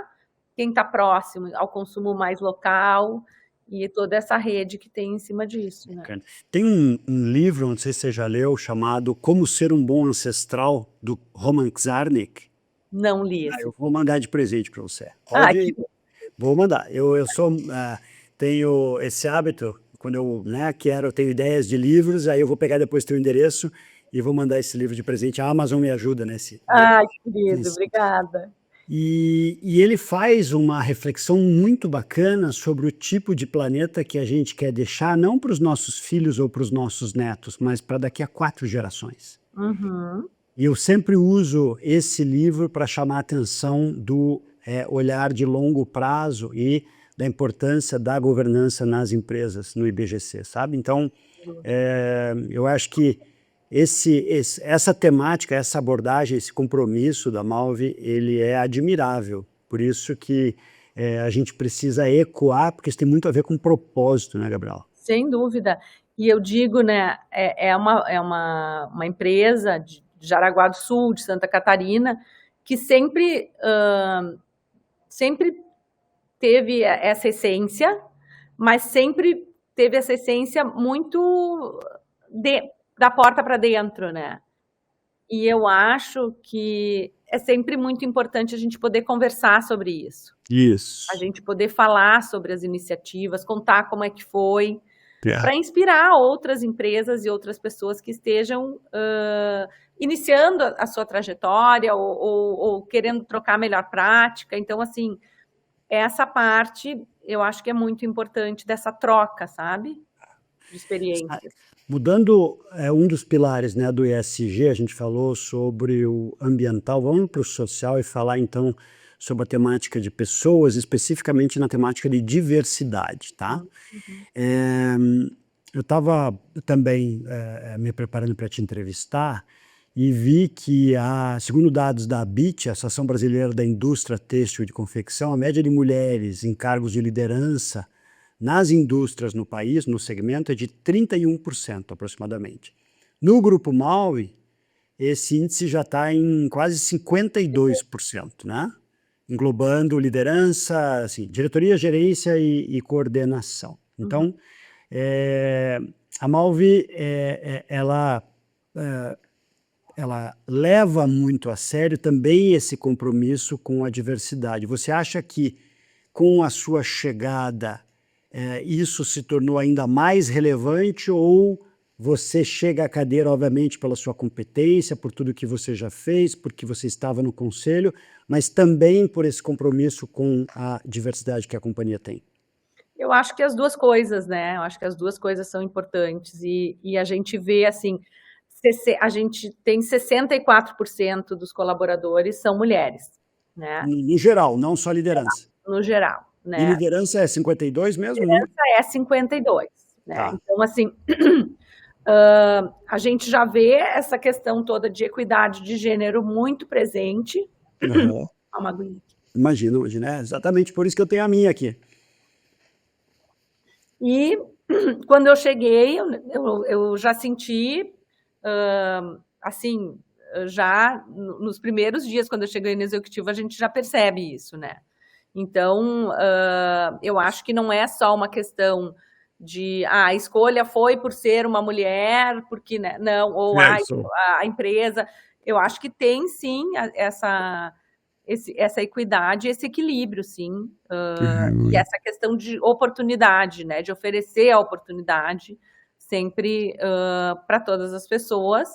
quem está próximo ao consumo mais local e toda essa rede que tem em cima disso, né? Tem um livro, não sei se você já leu, chamado Como Ser um Bom Ancestral, do Roman Czarnik. Não li esse. Eu vou mandar de presente para você. Vou mandar. Eu tenho esse hábito, quando eu tenho ideias de livros, aí eu vou pegar depois teu endereço e vou mandar esse livro de presente. A Amazon me ajuda nesse. Querido, obrigada. E ele faz uma reflexão muito bacana sobre o tipo de planeta que a gente quer deixar, não para os nossos filhos ou para os nossos netos, mas para daqui a 4 gerações. Uhum. E eu sempre uso esse livro para chamar a atenção do olhar de longo prazo e da importância da governança nas empresas, no IBGC, sabe? Então, eu acho que essa temática, essa abordagem, esse compromisso da Malve, ele é admirável. Por isso que a gente precisa ecoar, porque isso tem muito a ver com propósito, né, Gabriela? Sem dúvida. E eu digo, né, é uma empresa de Jaraguá do Sul, de Santa Catarina, que sempre teve essa essência, mas sempre teve essa essência muito da porta para dentro, né? E eu acho que é sempre muito importante a gente poder conversar sobre isso. Isso. A gente poder falar sobre as iniciativas, contar como é que foi, para inspirar outras empresas e outras pessoas que estejam iniciando a sua trajetória ou querendo trocar melhor prática. Então, assim, essa parte eu acho que é muito importante dessa troca, sabe? De experiências. Mudando um dos pilares, né, do ESG, a gente falou sobre o ambiental, vamos para o social e falar então sobre a temática de pessoas, especificamente na temática de diversidade, tá? Eu estava também me preparando para te entrevistar e vi que, segundo dados da ABIT, Associação Brasileira da Indústria Têxtil e de Confecção, a média de mulheres em cargos de liderança nas indústrias no país, no segmento, é de 31% aproximadamente. No Grupo Malve, esse índice já está em quase 52%, né? Englobando liderança, assim, diretoria, gerência e coordenação. Então, a Malve, ela leva muito a sério também esse compromisso com a diversidade. Você acha que, com a sua chegada, isso se tornou ainda mais relevante ou você chega à cadeira, obviamente, pela sua competência, por tudo que você já fez, porque você estava no conselho, mas também por esse compromisso com a diversidade que a companhia tem? Eu acho que as duas coisas, né? Eu acho que as duas coisas são importantes e a gente vê, assim, a gente tem 64% dos colaboradores são mulheres, né? No geral, não só liderança. No geral, né? E liderança é 52 mesmo? Liderança é 52, né? Tá. Então, assim, a gente já vê essa questão toda de equidade de gênero muito presente. Uma aguinha aqui. Imagina, é exatamente por isso que eu tenho a minha aqui. E Quando eu cheguei, eu já senti, assim, já nos primeiros dias, quando eu cheguei no executivo, a gente já percebe isso, né? Então, eu acho que não é só uma questão de a escolha foi por ser uma mulher, porque, né, não, ou Isso. a empresa. Eu acho que tem sim essa equidade, esse equilíbrio, sim, e essa questão de oportunidade, né, de oferecer a oportunidade sempre para todas as pessoas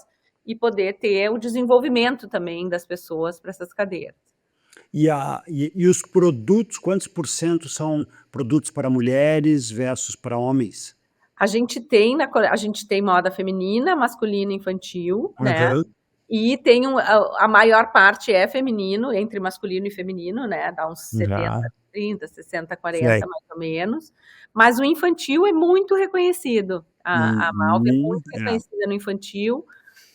e poder ter o desenvolvimento também das pessoas para essas cadeiras. E os produtos, quantos por cento são produtos para mulheres versus para homens? A gente tem moda feminina, masculina, infantil, né? Aham. E tem a maior parte é feminino, entre masculino e feminino, né? Dá uns 70, Já. 30, 60, 40, Sei. mais ou menos. Mas o infantil é muito reconhecido. A Malve é muito É. reconhecida no infantil,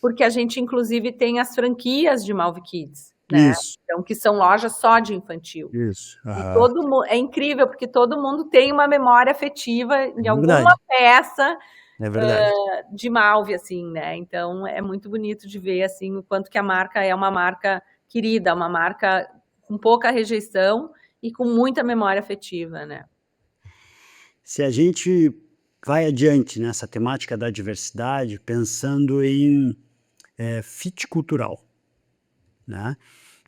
porque a gente, inclusive, tem as franquias de Malve Kids, né? Isso, Então, que são lojas só de infantil. isso. E Aham. é incrível, porque todo mundo tem uma memória afetiva É de alguma verdade, peça é verdade. de Malve, assim, né? Então é muito bonito de ver assim o quanto que a marca é uma marca querida, uma marca com pouca rejeição e com muita memória afetiva, né? Se a gente vai adiante nessa temática da diversidade, pensando em fit cultural, né?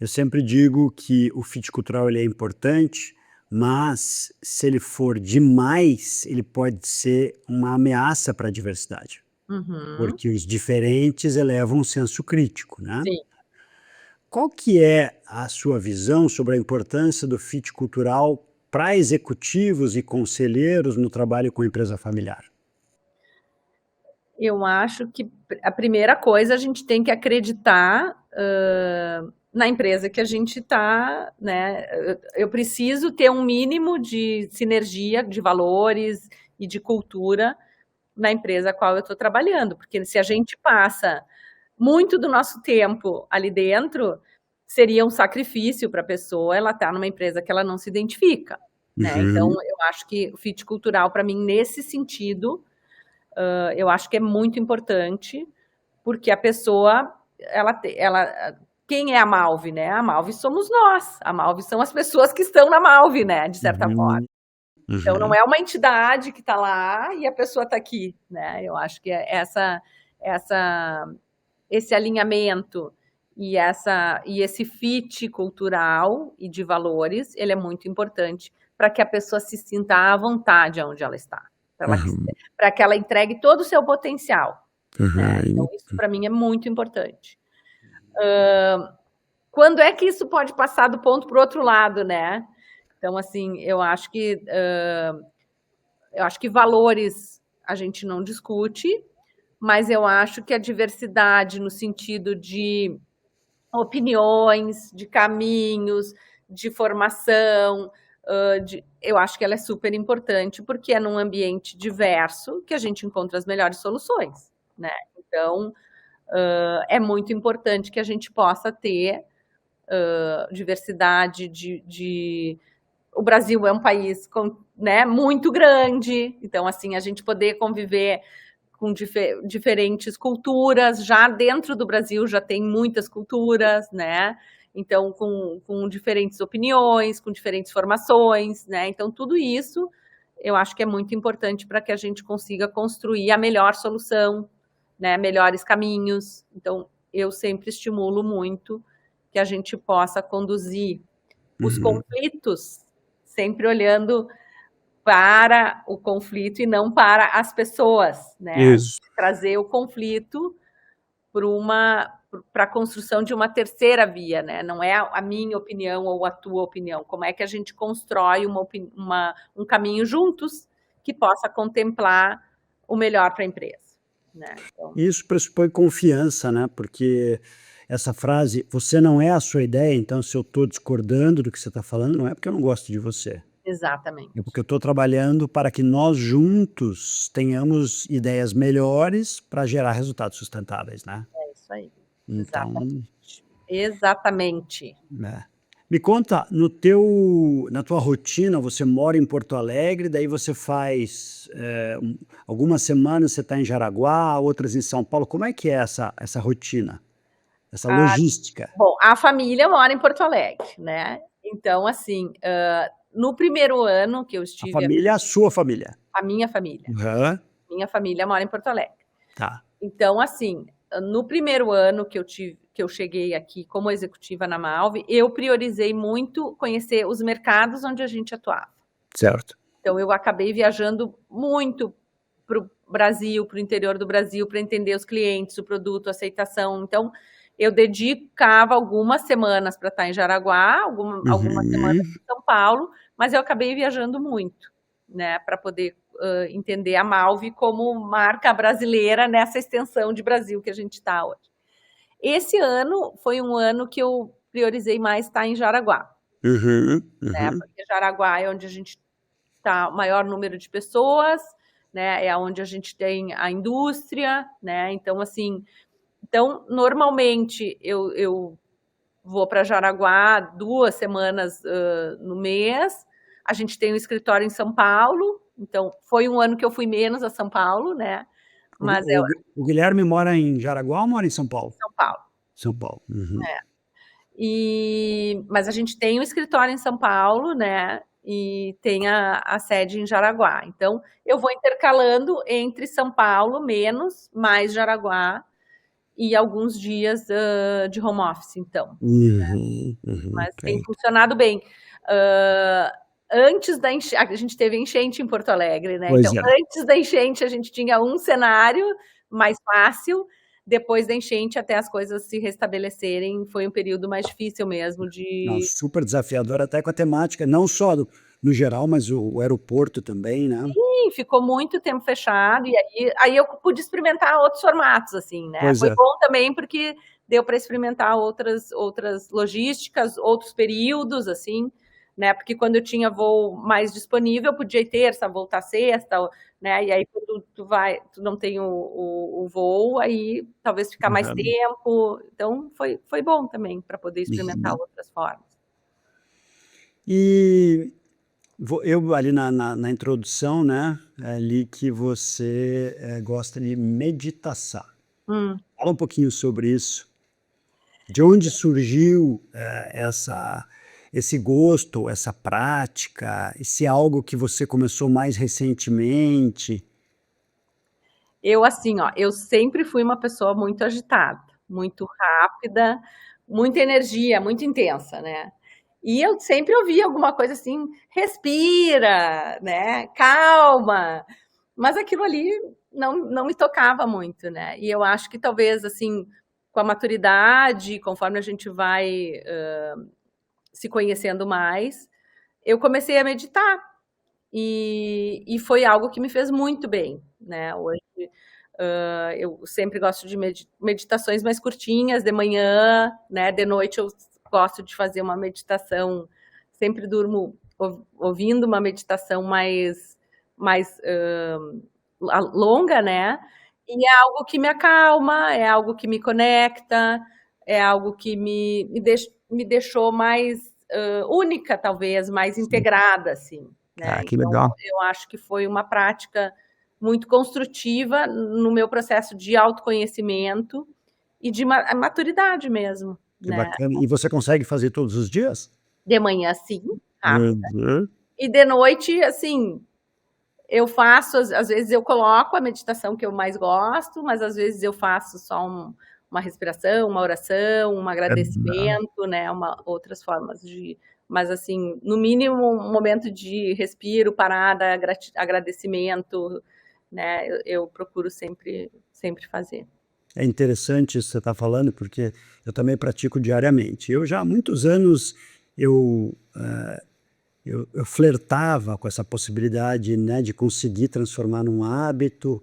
Eu sempre digo que o fit cultural ele é importante, mas se ele for demais, ele pode ser uma ameaça para a diversidade, Uhum, porque os diferentes elevam o senso crítico, né? sim. Qual que é a sua visão sobre a importância do fit cultural para executivos e conselheiros no trabalho com empresa familiar? Eu acho que a primeira coisa a gente tem que acreditar na empresa que a gente está, né? Eu preciso ter um mínimo de sinergia de valores e de cultura na empresa a qual eu estou trabalhando, porque se a gente passa muito do nosso tempo ali dentro, seria um sacrifício para a pessoa ela estar numa empresa que ela não se identifica, né? Então, Uhum, eu acho que o fit cultural, para mim, nesse sentido, eu acho que é muito importante, porque a pessoa, quem é a Malve, né? A Malve somos nós, a Malve são as pessoas que estão na Malve, né? De certa forma. uhum, Então, não uhum, é uma entidade que está lá e a pessoa está aqui, né? Eu acho que essa, esse alinhamento e esse fit cultural e de valores, ele é muito importante para que a pessoa se sinta à vontade onde ela está, uhum, para que ela entregue todo o seu potencial, né? uhum. Então, isso para mim é muito importante. Quando é que isso pode passar do ponto para o outro lado, né? Então, assim, eu acho que valores a gente não discute, mas eu acho que a diversidade no sentido de opiniões, de caminhos, de formação, eu acho que ela é super importante, porque é num ambiente diverso que a gente encontra as melhores soluções, né? Então, é muito importante que a gente possa ter diversidade o Brasil é um país né, muito grande, então, assim, a gente poder conviver com diferentes culturas, já dentro do Brasil já tem muitas culturas, né? Então, com diferentes opiniões, com diferentes formações, né? Então, tudo isso eu acho que é muito importante para que a gente consiga construir a melhor solução, né? Melhores caminhos. Então, eu sempre estimulo muito que a gente possa conduzir os Uhum. conflitos sempre olhando para o conflito e não para as pessoas, né? Isso. Trazer o conflito para a construção de uma terceira via, né? Não é a minha opinião ou a tua opinião. Como é que a gente constrói um caminho juntos que possa contemplar o melhor para a empresa, né? Então, Isso pressupõe confiança, né? Porque essa frase, você não é a sua ideia, então se eu estou discordando do que você está falando, não é porque eu não gosto de você. É exatamente. porque eu estou trabalhando para que nós juntos tenhamos ideias melhores para gerar resultados sustentáveis, né? É isso aí. Então, Exatamente. Exatamente. né? Me conta, na tua rotina, você mora em Porto Alegre, daí você faz algumas semanas você está em Jaraguá, outras em São Paulo. Como é que é essa rotina, essa Ah, logística? bom, a família mora em Porto Alegre, né? Então, assim, no primeiro ano que eu A estive família é a sua família. a Aham, minha família mora em Porto Alegre. tá, Então, assim, no primeiro ano que eu cheguei aqui como executiva na Malve, eu priorizei muito conhecer os mercados onde a gente atuava. certo. Então, eu acabei viajando muito para o Brasil, para o interior do Brasil, para entender os clientes, o produto, a aceitação. Então, eu dedicava algumas semanas para estar em Jaraguá, algumas semanas Uhum, em São Paulo, mas eu acabei viajando muito, né, para poder entender a Malve como marca brasileira nessa extensão de Brasil que a gente está hoje. Esse ano foi um ano que eu priorizei mais estar em Jaraguá, uhum, né, uhum. porque Jaraguá é onde a gente está o maior número de pessoas, né, é onde a gente tem a indústria, né, então, assim, então, normalmente, eu vou para Jaraguá 2 semanas no mês. A gente tem um escritório em São Paulo, então foi um ano que eu fui menos a São Paulo, né? Mas é O Guilherme mora em Jaraguá ou mora em São Paulo? São Paulo. São Paulo. Uhum. Mas a gente tem um escritório em São Paulo, né? E tem a sede em Jaraguá. Então, eu vou intercalando entre São Paulo, menos, mais Jaraguá, e alguns dias de home office, então. Uhum, uhum, Mas tem certo. funcionado bem. Hã, antes da enchente, a gente teve enchente em Porto Alegre, né, Pois então é. antes da enchente a gente tinha um cenário mais fácil, depois da enchente até as coisas se restabelecerem, foi um período mais difícil mesmo Não, de super desafiador até com a temática, não só no geral, mas o aeroporto também, né. sim, ficou muito tempo fechado, e aí eu pude experimentar outros formatos, assim, né. Pois Foi é. bom também porque deu para experimentar outras logísticas, outros períodos, assim, né, porque quando eu tinha voo mais disponível, eu podia ir terça, voltar sexta, né, e aí quando tu não tem o voo, aí talvez ficar mais Aham. tempo, então foi bom também para poder experimentar Uhum. outras formas. E eu ali na introdução, né, li que você, gosta de meditação. Hum. Fala um pouquinho sobre isso. De onde surgiu, esse gosto, essa prática? E se é algo que você começou mais recentemente? Eu, assim, ó, eu sempre fui uma pessoa muito agitada, muito rápida, muita energia, muito intensa, né. E eu sempre ouvia alguma coisa assim: "Respira, né, calma", mas aquilo ali não me tocava muito, né. E eu acho que talvez, assim, com a maturidade, conforme a gente vai, se conhecendo mais, eu comecei a meditar, e foi algo que me fez muito bem, né. Hoje eu sempre gosto de meditações mais curtinhas de manhã, né, de noite eu gosto de fazer uma meditação, sempre durmo ouvindo uma meditação mais longa, né, e é algo que me acalma, é algo que me conecta, é algo que me deixou mais única, talvez, mais Sim. integrada, assim, né. Ah, que Então legal. eu acho que foi uma prática muito construtiva no meu processo de autoconhecimento e de maturidade mesmo, Que né. bacana. E você consegue fazer todos os dias? De manhã, sim, rápido. Uhum. E de noite, assim, eu faço, às vezes eu coloco a meditação que eu mais gosto, mas às vezes eu faço só uma respiração, uma oração, um Aham. agradecimento, né, outras formas de, mas assim, no mínimo um momento de respiro, parada, agradecimento, né, eu procuro sempre fazer. É interessante isso que você está falando, porque eu também pratico diariamente. Eu já há muitos anos eu, eu flertava com essa possibilidade, né, de conseguir transformar num hábito,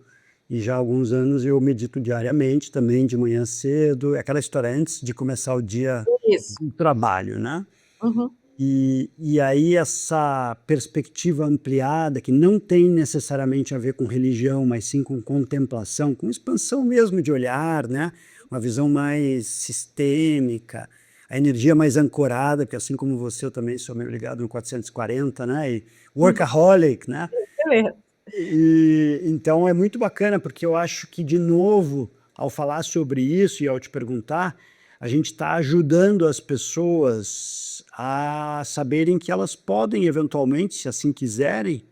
e já há alguns anos eu medito diariamente também, de manhã cedo, é aquela história antes de começar o dia Isso. do trabalho, né? Uhum. E aí essa perspectiva ampliada, que não tem necessariamente a ver com religião, mas sim com contemplação, com expansão mesmo de olhar, né? Uma visão mais sistêmica, a energia mais ancorada, porque assim como você, eu também sou meio ligado no 440, né? E workaholic, né? Beleza. E então é muito bacana, porque eu acho que, de novo, ao falar sobre isso e ao te perguntar, a gente está ajudando as pessoas a saberem que elas podem, eventualmente, se assim quiserem,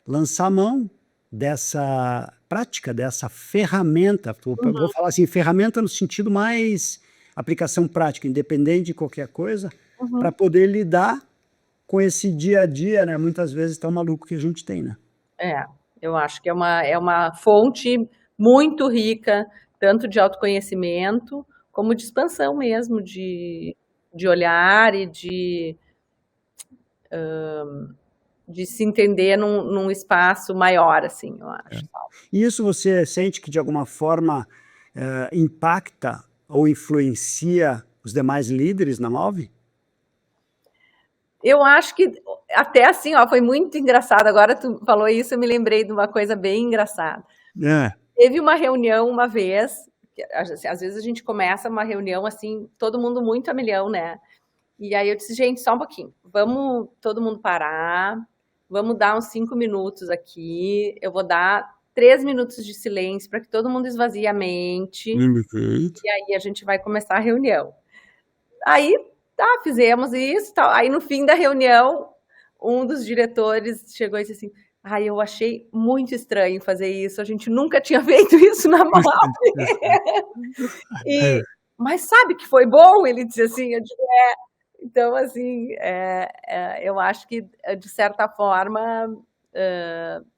lançar mão dessa prática, dessa ferramenta. Vou falar assim, ferramenta no sentido mais aplicação prática, independente de qualquer coisa, para poder lidar com esse dia a dia, né? Muitas vezes tão maluco que a gente tem, né? Eu acho que é uma fonte muito rica, tanto de autoconhecimento, como de expansão mesmo, de olhar e de se entender num espaço maior, assim, eu acho. E isso você sente que, de alguma forma, impacta ou influencia os demais líderes na Move? Eu acho que até assim, ó, foi muito engraçado. Agora tu falou isso, eu me lembrei de uma coisa bem engraçada. É. Teve uma reunião uma vez, que, às vezes a gente começa uma reunião assim, todo mundo muito a milhão, né? E aí eu disse, gente, só um pouquinho, vamos todo mundo parar, vamos dar uns 5 minutos aqui, eu vou dar 3 minutos de silêncio para que todo mundo esvazie a mente, e aí a gente vai começar a reunião. Aí, tá, fizemos isso, tal. Aí no fim da reunião, um dos diretores chegou e disse assim, eu achei muito estranho fazer isso, a gente nunca tinha feito isso na Move. Mas sabe que foi bom? Ele disse assim, eu digo, então, assim, eu acho que, de certa forma,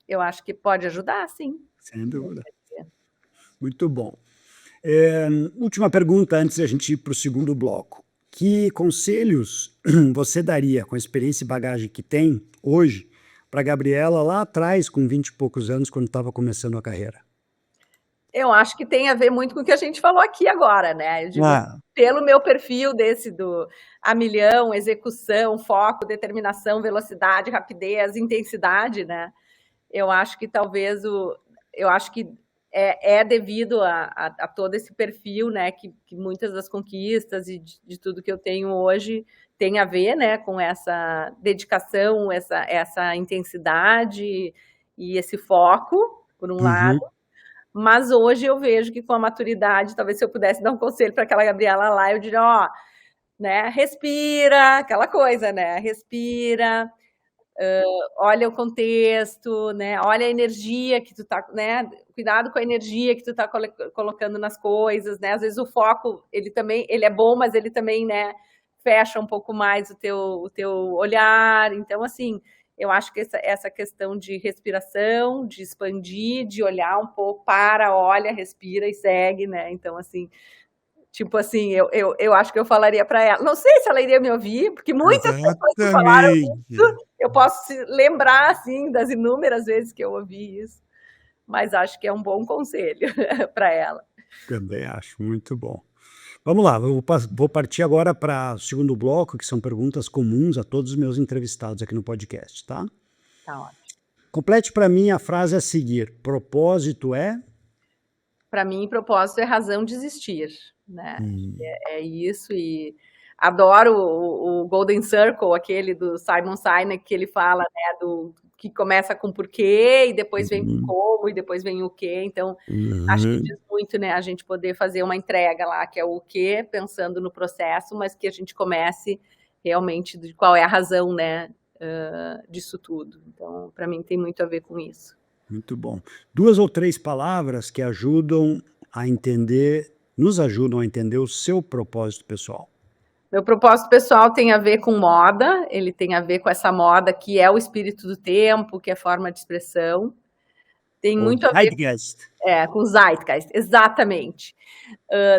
eu acho que pode ajudar, sim. Sem dúvida. Muito bom. Última pergunta antes da gente ir para o segundo bloco. Que conselhos você daria, com a experiência e bagagem que tem hoje, para a Gabriela lá atrás, com 20 e poucos anos, quando estava começando a carreira? Eu acho que tem a ver muito com o que a gente falou aqui agora, né? Eu digo, pelo meu perfil desse do a milhão, execução, foco, determinação, velocidade, rapidez, intensidade, né? Eu acho que talvez eu acho que é devido a todo esse perfil, né? Que muitas das conquistas e de tudo que eu tenho hoje tem a ver, né? Com essa dedicação, essa intensidade e esse foco, por um lado. Mas hoje eu vejo que com a maturidade, talvez se eu pudesse dar um conselho para aquela Gabriela lá, eu diria, né, respira, aquela coisa, né, respira, olha o contexto, né, olha a energia que tu tá, né, cuidado com a energia que tu tá colocando nas coisas, né, às vezes o foco, ele é bom, mas ele também, né, fecha um pouco mais o teu olhar, então, assim, eu acho que essa questão de respiração, de expandir, de olhar um pouco, olha, respira e segue, né? Então, assim, tipo assim, eu acho que eu falaria para ela. Não sei se ela iria me ouvir, porque muitas pessoas que falaram isso, eu posso lembrar, assim, das inúmeras vezes que eu ouvi isso, mas acho que é um bom conselho para ela. Também acho, muito bom. Vamos lá, vou partir agora para o segundo bloco, que são perguntas comuns a todos os meus entrevistados aqui no podcast, tá? Tá ótimo. Complete para mim a frase a seguir. Propósito é? Para mim, propósito é razão de existir, né? É isso, e adoro o Golden Circle, aquele do Simon Sinek, que ele fala, né, que começa com porquê, e depois vem com como, e depois vem o quê. Então, acho que diz muito, né, a gente poder fazer uma entrega lá, que é o quê, pensando no processo, mas que a gente comece realmente de qual é a razão, né, disso tudo. Então, para mim, tem muito a ver com isso. Muito bom. 2 ou 3 palavras que ajudam a entender, nos ajudam a entender o seu propósito pessoal. Meu propósito pessoal tem a ver com moda, ele tem a ver com essa moda que é o espírito do tempo, que é forma de expressão. Tem muito a ver com Zeitgeist, exatamente.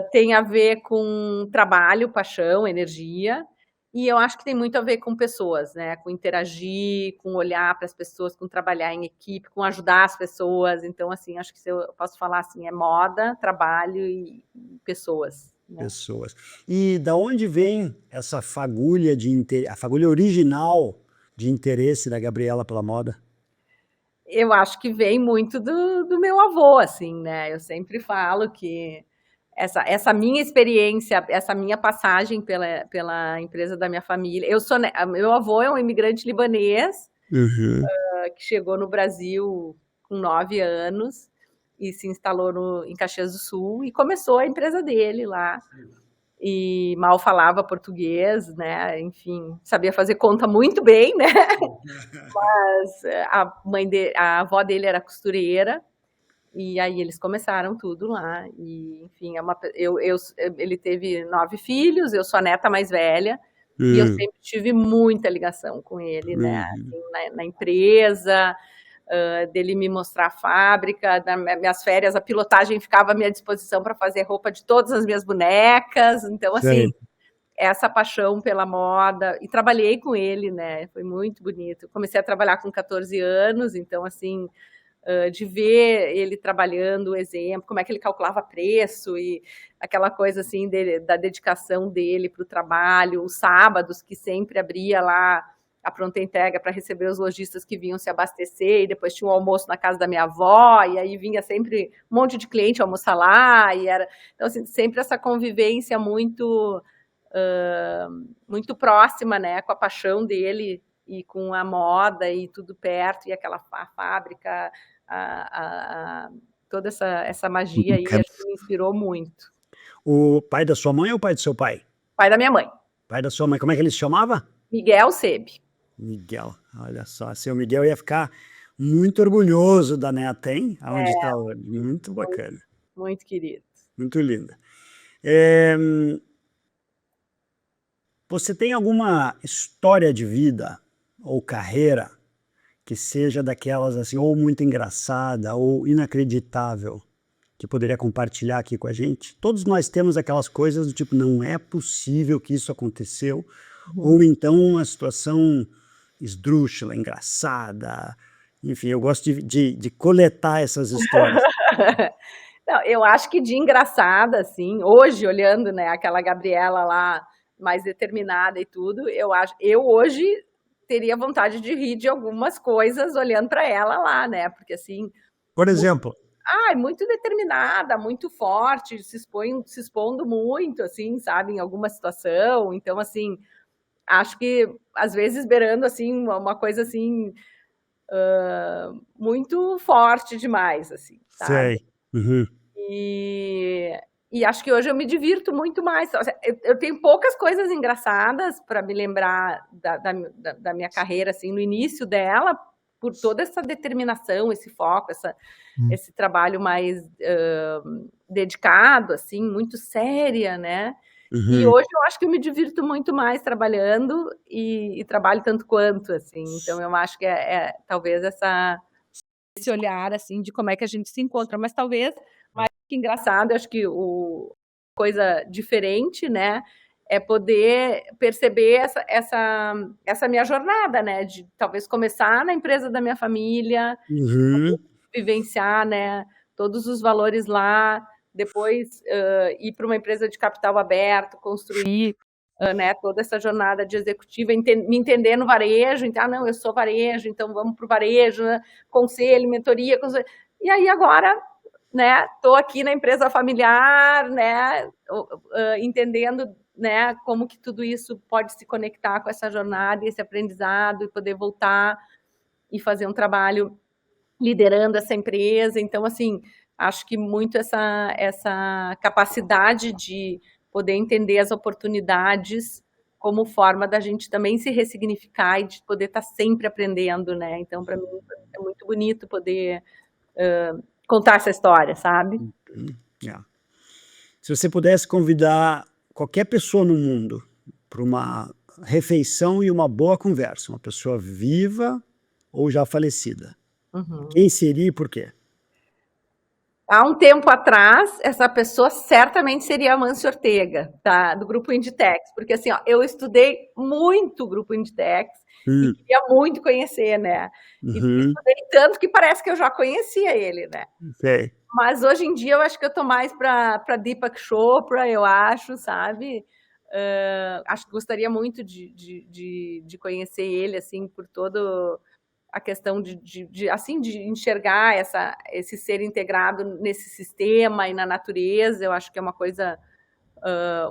Tem a ver com trabalho, paixão, energia, e eu acho que tem muito a ver com pessoas, né? Com interagir, com olhar para as pessoas, com trabalhar em equipe, com ajudar as pessoas. Então, assim, acho que se eu posso falar assim, é moda, trabalho e pessoas. Né? Pessoas. E da onde vem essa fagulha a fagulha original de interesse da Gabriela pela moda? Eu acho que vem muito do meu avô, assim, né? Eu sempre falo que essa minha experiência, essa minha passagem pela empresa da minha família. Meu avô é um imigrante libanês, Uhum. que chegou no Brasil com 9 anos e se instalou em Caxias do Sul e começou a empresa dele lá. E mal falava português, né? Enfim, sabia fazer conta muito bem, né? Mas a avó dele era costureira. E aí eles começaram tudo lá. E, enfim, ele teve 9 filhos, eu sou a neta mais velha, e eu Uhum. sempre tive muita ligação com ele, né? Uhum. Assim, na empresa, dele me mostrar a fábrica, nas minhas férias, a pilotagem ficava à minha disposição para fazer roupa de todas as minhas bonecas. Então, assim, Sei. essa paixão pela moda, e trabalhei com ele, né? Foi muito bonito. Comecei a trabalhar com 14 anos, então, assim, de ver ele trabalhando, o exemplo, como é que ele calculava preço e aquela coisa assim da dedicação dele para o trabalho, os sábados que sempre abria lá a pronta entrega para receber os lojistas que vinham se abastecer, e depois tinha um almoço na casa da minha avó, e aí vinha sempre um monte de cliente almoçar lá, e era então assim, sempre essa convivência muito próxima, né, com a paixão dele e com a moda e tudo perto, e aquela fábrica, toda essa magia aí, acho que me inspirou muito. O pai da sua mãe ou o pai do seu pai? Pai da minha mãe, Pai da sua mãe, como é que ele se chamava? Miguel Sebe. Miguel. Olha só, seu Miguel ia ficar muito orgulhoso da neta, hein? Aonde está hoje. Muito Muito, bacana, muito querido. muito linda. Eh, Você tem alguma história de vida ou carreira que seja daquelas assim, ou muito engraçada ou inacreditável, que poderia compartilhar aqui com a gente? Todos nós temos aquelas coisas do tipo, não é possível que isso aconteceu, ou então uma situação esdrúxula, engraçada. Enfim, eu gosto de coletar essas histórias. Não, eu acho que de engraçada, assim, hoje, olhando, né, aquela Gabriela lá, mais determinada e tudo, eu hoje teria vontade de rir de algumas coisas olhando para ela lá, né, porque assim, Por exemplo, muito determinada, muito forte, se expondo muito, assim, sabe, em alguma situação. Então, assim, acho que às vezes beirando assim uma coisa assim muito forte demais, assim, sabe? sei. Uhum. E, e acho que hoje eu me divirto muito mais. Eu tenho poucas coisas engraçadas para me lembrar da minha carreira, assim, no início dela, por toda essa determinação, esse foco, esse trabalho mais dedicado, assim, muito séria, né? E Uhum. hoje eu acho que eu me divirto muito mais trabalhando e trabalho tanto quanto, assim. Então eu acho que talvez esse olhar, assim, de como é que a gente se encontra, mas talvez mais que engraçado, eu acho que coisa diferente, né, é poder perceber essa minha jornada, né, de talvez começar na empresa da minha família, Uhum. vivenciar, né, todos os valores lá, depois ir para uma empresa de capital aberto, construir, né, toda essa jornada de executiva, me entender no varejo, então, não, eu sou varejo, então vamos para o varejo, né, conselho, mentoria, e aí agora, né, estou aqui na empresa familiar, né, entendendo, né, como que tudo isso pode se conectar com essa jornada e esse aprendizado e poder voltar e fazer um trabalho liderando essa empresa. Então, assim, acho que muito essa capacidade de poder entender as oportunidades como forma da gente também se ressignificar e de poder estar sempre aprendendo, né? Então, para mim, é muito bonito poder contar essa história, sabe? É. Se você pudesse convidar qualquer pessoa no mundo para uma refeição e uma boa conversa, uma pessoa viva ou já falecida, Uhum. quem seria e por quê? Há um tempo atrás, essa pessoa certamente seria a Mâncio Ortega, tá? Do Grupo Inditex, porque assim, ó, eu estudei muito o Grupo Inditex e Hum. queria muito conhecer, né? E Uhum. estudei tanto que parece que eu já conhecia ele, né? Sei. Mas hoje em dia eu acho que eu tô mais para Deepak Chopra, eu acho, sabe? Acho que gostaria muito de conhecer ele, assim, por todo a questão assim, de enxergar esse ser integrado nesse sistema e na natureza. Eu acho que é uma coisa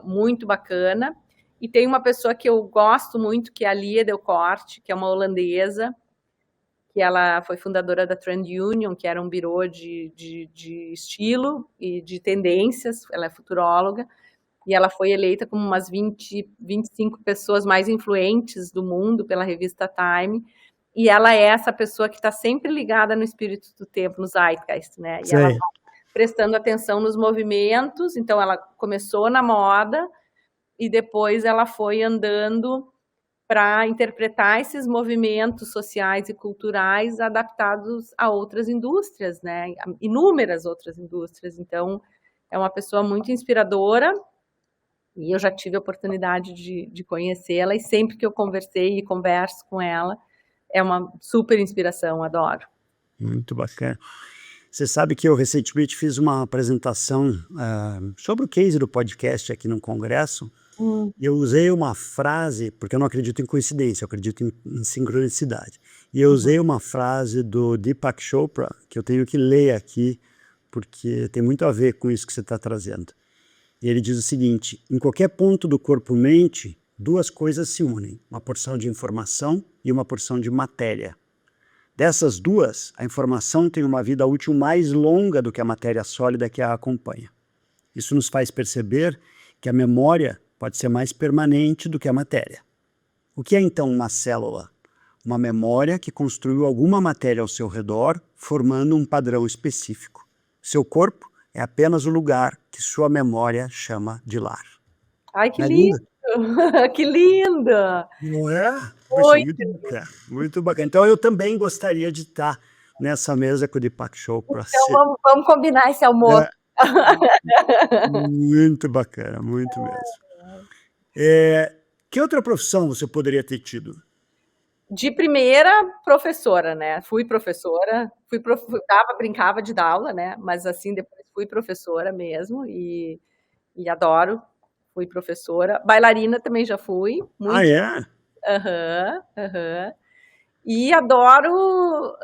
muito bacana. E tem uma pessoa que eu gosto muito, que é a Lia Delcorte, que é uma holandesa, que ela foi fundadora da Trend Union, que era um birô de estilo e de tendências. Ela é futuróloga, e ela foi eleita como umas 25 pessoas mais influentes do mundo pela revista Time, e ela é essa pessoa que está sempre ligada no espírito do tempo, no Zeitgeist, né? E ela tá prestando atenção nos movimentos. Então ela começou na moda e depois ela foi andando para interpretar esses movimentos sociais e culturais adaptados a outras indústrias, né? Inúmeras outras indústrias. Então, é uma pessoa muito inspiradora, e eu já tive a oportunidade de conhecê-la, e sempre que eu conversei e converso com ela, é uma super inspiração, adoro. Muito bacana. Você sabe que eu recentemente fiz uma apresentação sobre o case do podcast aqui no congresso, e eu usei uma frase, porque eu não acredito em coincidência, eu acredito em sincronicidade. E eu usei uma frase do Deepak Chopra, que eu tenho que ler aqui, porque tem muito a ver com isso que você está trazendo. E ele diz o seguinte: em qualquer ponto do corpo-mente, duas coisas se unem, uma porção de informação e uma porção de matéria. Dessas duas, a informação tem uma vida útil mais longa do que a matéria sólida que a acompanha. Isso nos faz perceber que a memória pode ser mais permanente do que a matéria. O que é então uma célula? Uma memória que construiu alguma matéria ao seu redor, formando um padrão específico. Seu corpo é apenas o lugar que sua memória chama de lar. Ai, que lindo! Que lindo! Não é? Poxa, muito bacana, muito bacana. Então eu também gostaria de estar nessa mesa com o Deepak Chopra. Então vamos combinar esse almoço. Muito bacana, muito mesmo. Que outra profissão você poderia ter tido? De primeira, professora, né? Fui professora, brincava de dar aula, né? Mas assim, depois fui professora mesmo, e adoro. Fui professora. Bailarina também já fui. Muito. Ah, é? Aham. E adoro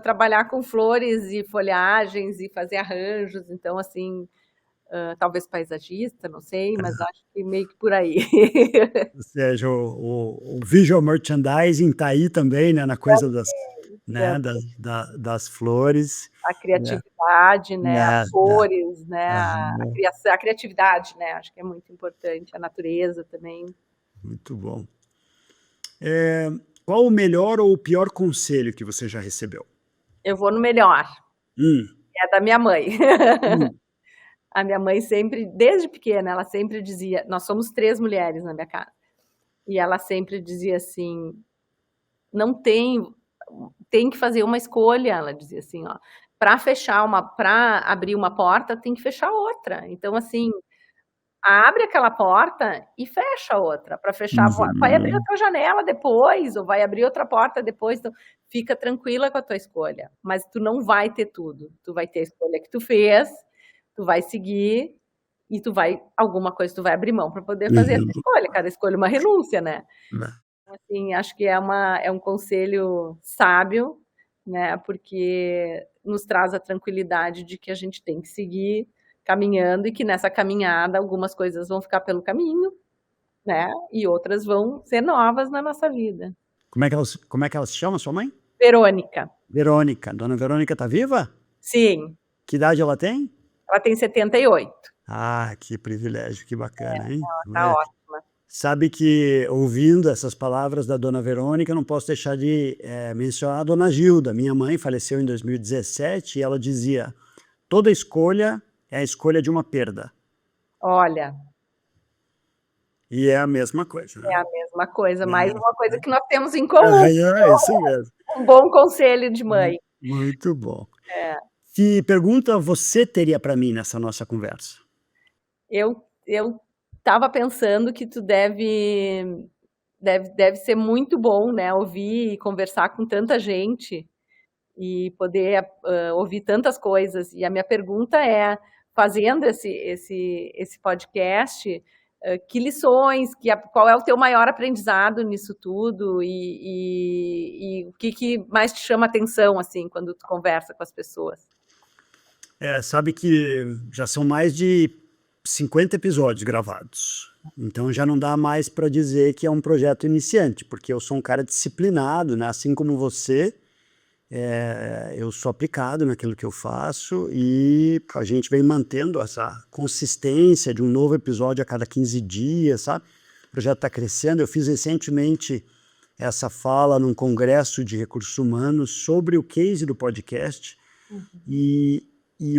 trabalhar com flores e folhagens e fazer arranjos. Então, assim, talvez paisagista, não sei, mas acho que meio que por aí. Ou seja, o visual merchandising está aí também, né, na coisa das flores. A criatividade, né, as cores, né, a criatividade, né, acho que é muito importante, a natureza também. Muito bom. Qual o melhor ou o pior conselho que você já recebeu? Eu vou no melhor. É da minha mãe. A minha mãe sempre, desde pequena, ela sempre dizia, nós somos 3 mulheres na minha casa, e ela sempre dizia assim, não tem que fazer uma escolha, ela dizia assim, ó, para abrir uma porta, tem que fechar outra. Então, assim, abre aquela porta e fecha a outra. Para fechar, vai abrir outra janela depois, ou vai abrir outra porta depois. Então, fica tranquila com a tua escolha, mas tu não vai ter tudo. Tu vai ter a escolha que tu fez, tu vai seguir, e alguma coisa tu vai abrir mão para poder fazer essa escolha. Cada escolha é uma renúncia, né? Assim, acho que é um conselho sábio, né? Porque nos traz a tranquilidade de que a gente tem que seguir caminhando, e que nessa caminhada algumas coisas vão ficar pelo caminho, né? E outras vão ser novas na nossa vida. Como é que ela se chama, sua mãe? Verônica. Verônica. Dona Verônica está viva? Sim. Que idade ela tem? Ela tem 78. Ah, que privilégio, que bacana, hein? Ela tá ótima. Sabe que, ouvindo essas palavras da Dona Verônica, eu não posso deixar de mencionar a Dona Gilda. Minha mãe faleceu em 2017 e ela dizia, toda escolha é a escolha de uma perda. Olha. E é a mesma coisa, né? É a mesma coisa, mais uma coisa que nós temos em comum. É isso mesmo. Um bom conselho de mãe. Muito bom. Que pergunta você teria para mim nessa nossa conversa? Eu estava pensando que tu deve ser muito bom, né, ouvir e conversar com tanta gente e poder ouvir tantas coisas. E a minha pergunta é, fazendo esse podcast, que lições, qual é o teu maior aprendizado nisso tudo e o que mais te chama atenção, assim, quando tu conversa com as pessoas? Sabe que já são mais de 50 episódios gravados. Então já não dá mais para dizer que é um projeto iniciante, porque eu sou um cara disciplinado, né? Assim como você, eu sou aplicado naquilo que eu faço e a gente vem mantendo essa consistência de um novo episódio a cada 15 dias, sabe? O projeto está crescendo. Eu fiz recentemente essa fala num congresso de recursos humanos sobre o case do podcast. E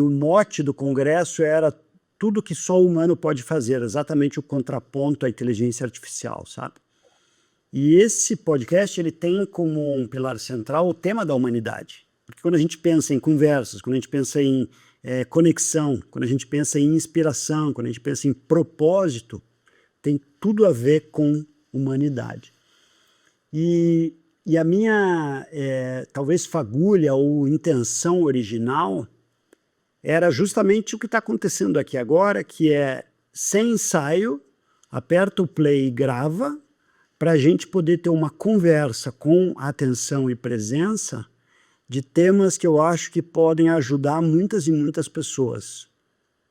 o mote do congresso era tudo que só o humano pode fazer, exatamente o contraponto à inteligência artificial, sabe? E esse podcast, ele tem como um pilar central o tema da humanidade. Porque quando a gente pensa em conversas, quando a gente pensa em conexão, quando a gente pensa em inspiração, quando a gente pensa em propósito, tem tudo a ver com humanidade. E a minha, talvez, fagulha ou intenção original era justamente o que está acontecendo aqui agora, que é, sem ensaio, aperta o play e grava, para a gente poder ter uma conversa com atenção e presença de temas que eu acho que podem ajudar muitas e muitas pessoas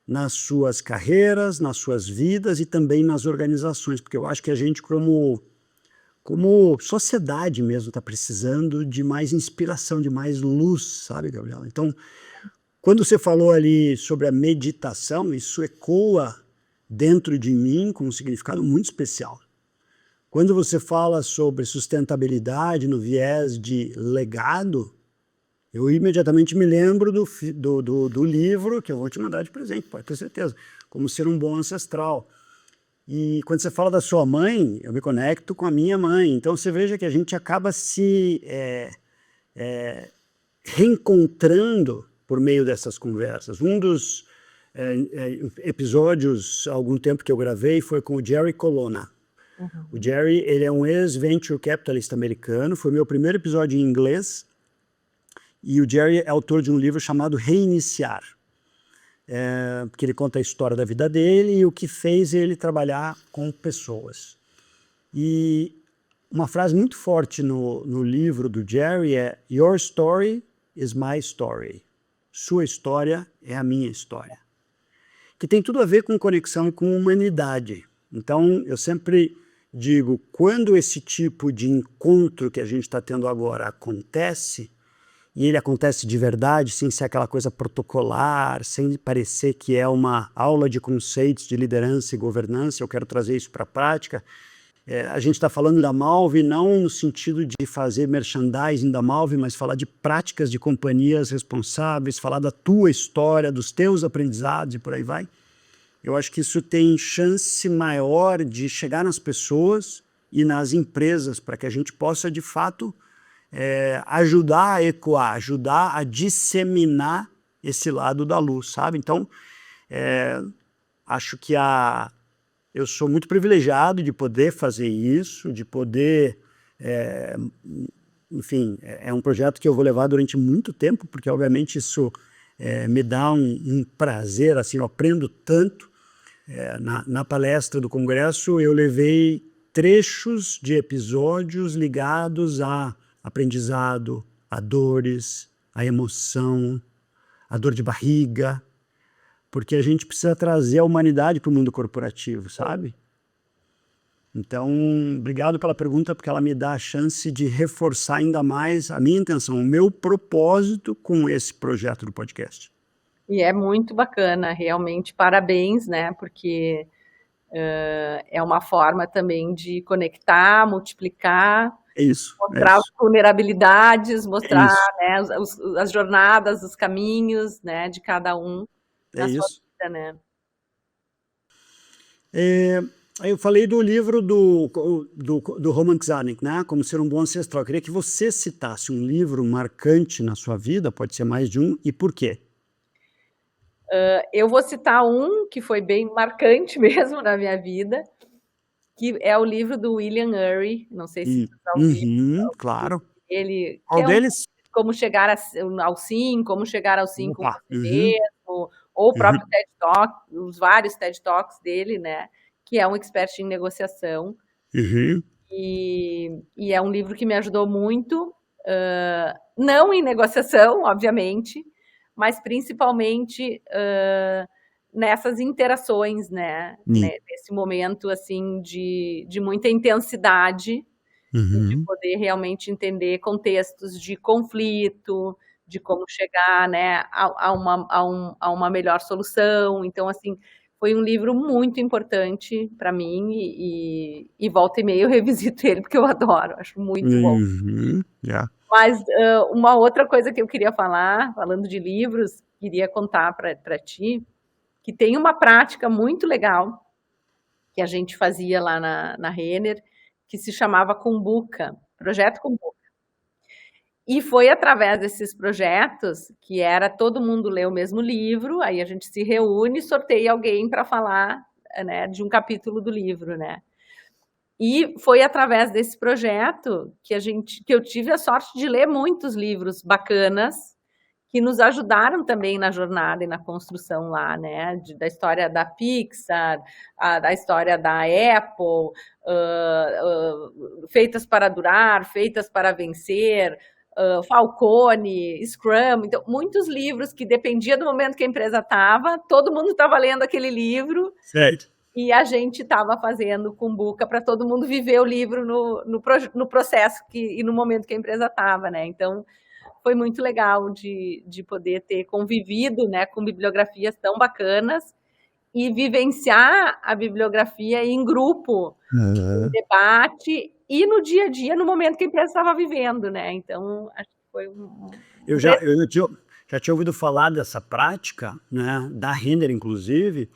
nas suas carreiras, nas suas vidas e também nas organizações, porque eu acho que a gente, como sociedade mesmo, está precisando de mais inspiração, de mais luz, sabe, Gabriela? Então, quando você falou ali sobre a meditação, isso ecoa dentro de mim com um significado muito especial. Quando você fala sobre sustentabilidade no viés de legado, eu imediatamente me lembro do livro que eu vou te mandar de presente, pode ter certeza, Como Ser um Bom Ancestral. E quando você fala da sua mãe, eu me conecto com a minha mãe. Então você veja que a gente acaba se reencontrando por meio dessas conversas. Um dos episódios, há algum tempo que eu gravei, foi com o Jerry Colonna. O Jerry, ele é um ex-venture capitalist americano, foi meu primeiro episódio em inglês, e o Jerry é autor de um livro chamado Reiniciar, porque ele conta a história da vida dele e o que fez ele trabalhar com pessoas. E uma frase muito forte no livro do Jerry é "Your story is my story". Sua história é a minha história. Que tem tudo a ver com conexão e com humanidade. Então, eu sempre digo, quando esse tipo de encontro que a gente está tendo agora acontece, e ele acontece de verdade, sem ser aquela coisa protocolar, sem parecer que é uma aula de conceitos de liderança e governança, eu quero trazer isso para a prática. A gente está falando da Malve não no sentido de fazer merchandising da Malve, mas falar de práticas de companhias responsáveis, falar da tua história, dos teus aprendizados e por aí vai. Eu acho que isso tem chance maior de chegar nas pessoas e nas empresas, para que a gente possa, de fato, ajudar a ecoar, ajudar a disseminar esse lado da luz, sabe? Então, acho que eu sou muito privilegiado de poder fazer isso, de poder, enfim, é um projeto que eu vou levar durante muito tempo, porque obviamente isso me dá um prazer, assim, eu aprendo tanto. Na palestra do congresso eu levei trechos de episódios ligados a aprendizado, a dores, a emoção, a dor de barriga, porque a gente precisa trazer a humanidade para o mundo corporativo, sabe? Então, obrigado pela pergunta, porque ela me dá a chance de reforçar ainda mais a minha intenção, o meu propósito com esse projeto do podcast. E é muito bacana, realmente, parabéns, né? Porque é uma forma também de conectar, multiplicar, mostrar as vulnerabilidades, mostrar, né, as jornadas, os caminhos, né, de cada um na sua vida, né? Eu falei do livro do Roman Czarnik, né? Como Ser um Bom Ancestral. Eu queria que você citasse um livro marcante na sua vida, pode ser mais de um, e por quê? Eu vou citar um que foi bem marcante mesmo na minha vida, que é o livro do William Ury, não sei se você já ouviu. Claro. Ele, Qual deles? Como chegar ao sim, como chegar ao sim com você mesmo, ou o próprio TED Talk, os vários TED Talks dele, né? que é um expert em negociação. Uhum. E é um livro que me ajudou muito, não em negociação, obviamente, mas principalmente nessas interações, né? Nesse momento assim de muita intensidade, de Uhum. poder realmente entender contextos de conflito, de como chegar, né, a uma melhor solução. Então, assim, foi um livro muito importante para mim e volta e meia eu revisito ele porque eu adoro, acho muito bom. Uhum. Yeah. Mas uma outra coisa que eu queria falar, falando de livros, queria contar para ti, que tem uma prática muito legal que a gente fazia lá na Renner, que se chamava Cumbuca, Projeto Cumbuca. E foi através desses projetos, que era todo mundo ler o mesmo livro, aí a gente se reúne e sorteia alguém para falar, né, de um capítulo do livro, né? E foi através desse projeto que eu tive a sorte de ler muitos livros bacanas, que nos ajudaram também na jornada e na construção lá, né? Da história da Pixar, da história da Apple, Feitas para Durar, Feitas para Vencer, Falcone, Scrum, então, muitos livros que dependia do momento que a empresa estava, todo mundo estava lendo aquele livro. Certo. E a gente estava fazendo Cumbuca para todo mundo viver o livro no processo e no momento que a empresa estava, né? Então, foi muito legal de poder ter convivido, né, com bibliografias tão bacanas e vivenciar a bibliografia em grupo, em debate e no dia a dia, no momento que a empresa estava vivendo, né? Então, acho que foi Eu já tinha ouvido falar dessa prática, né, da Renner, inclusive,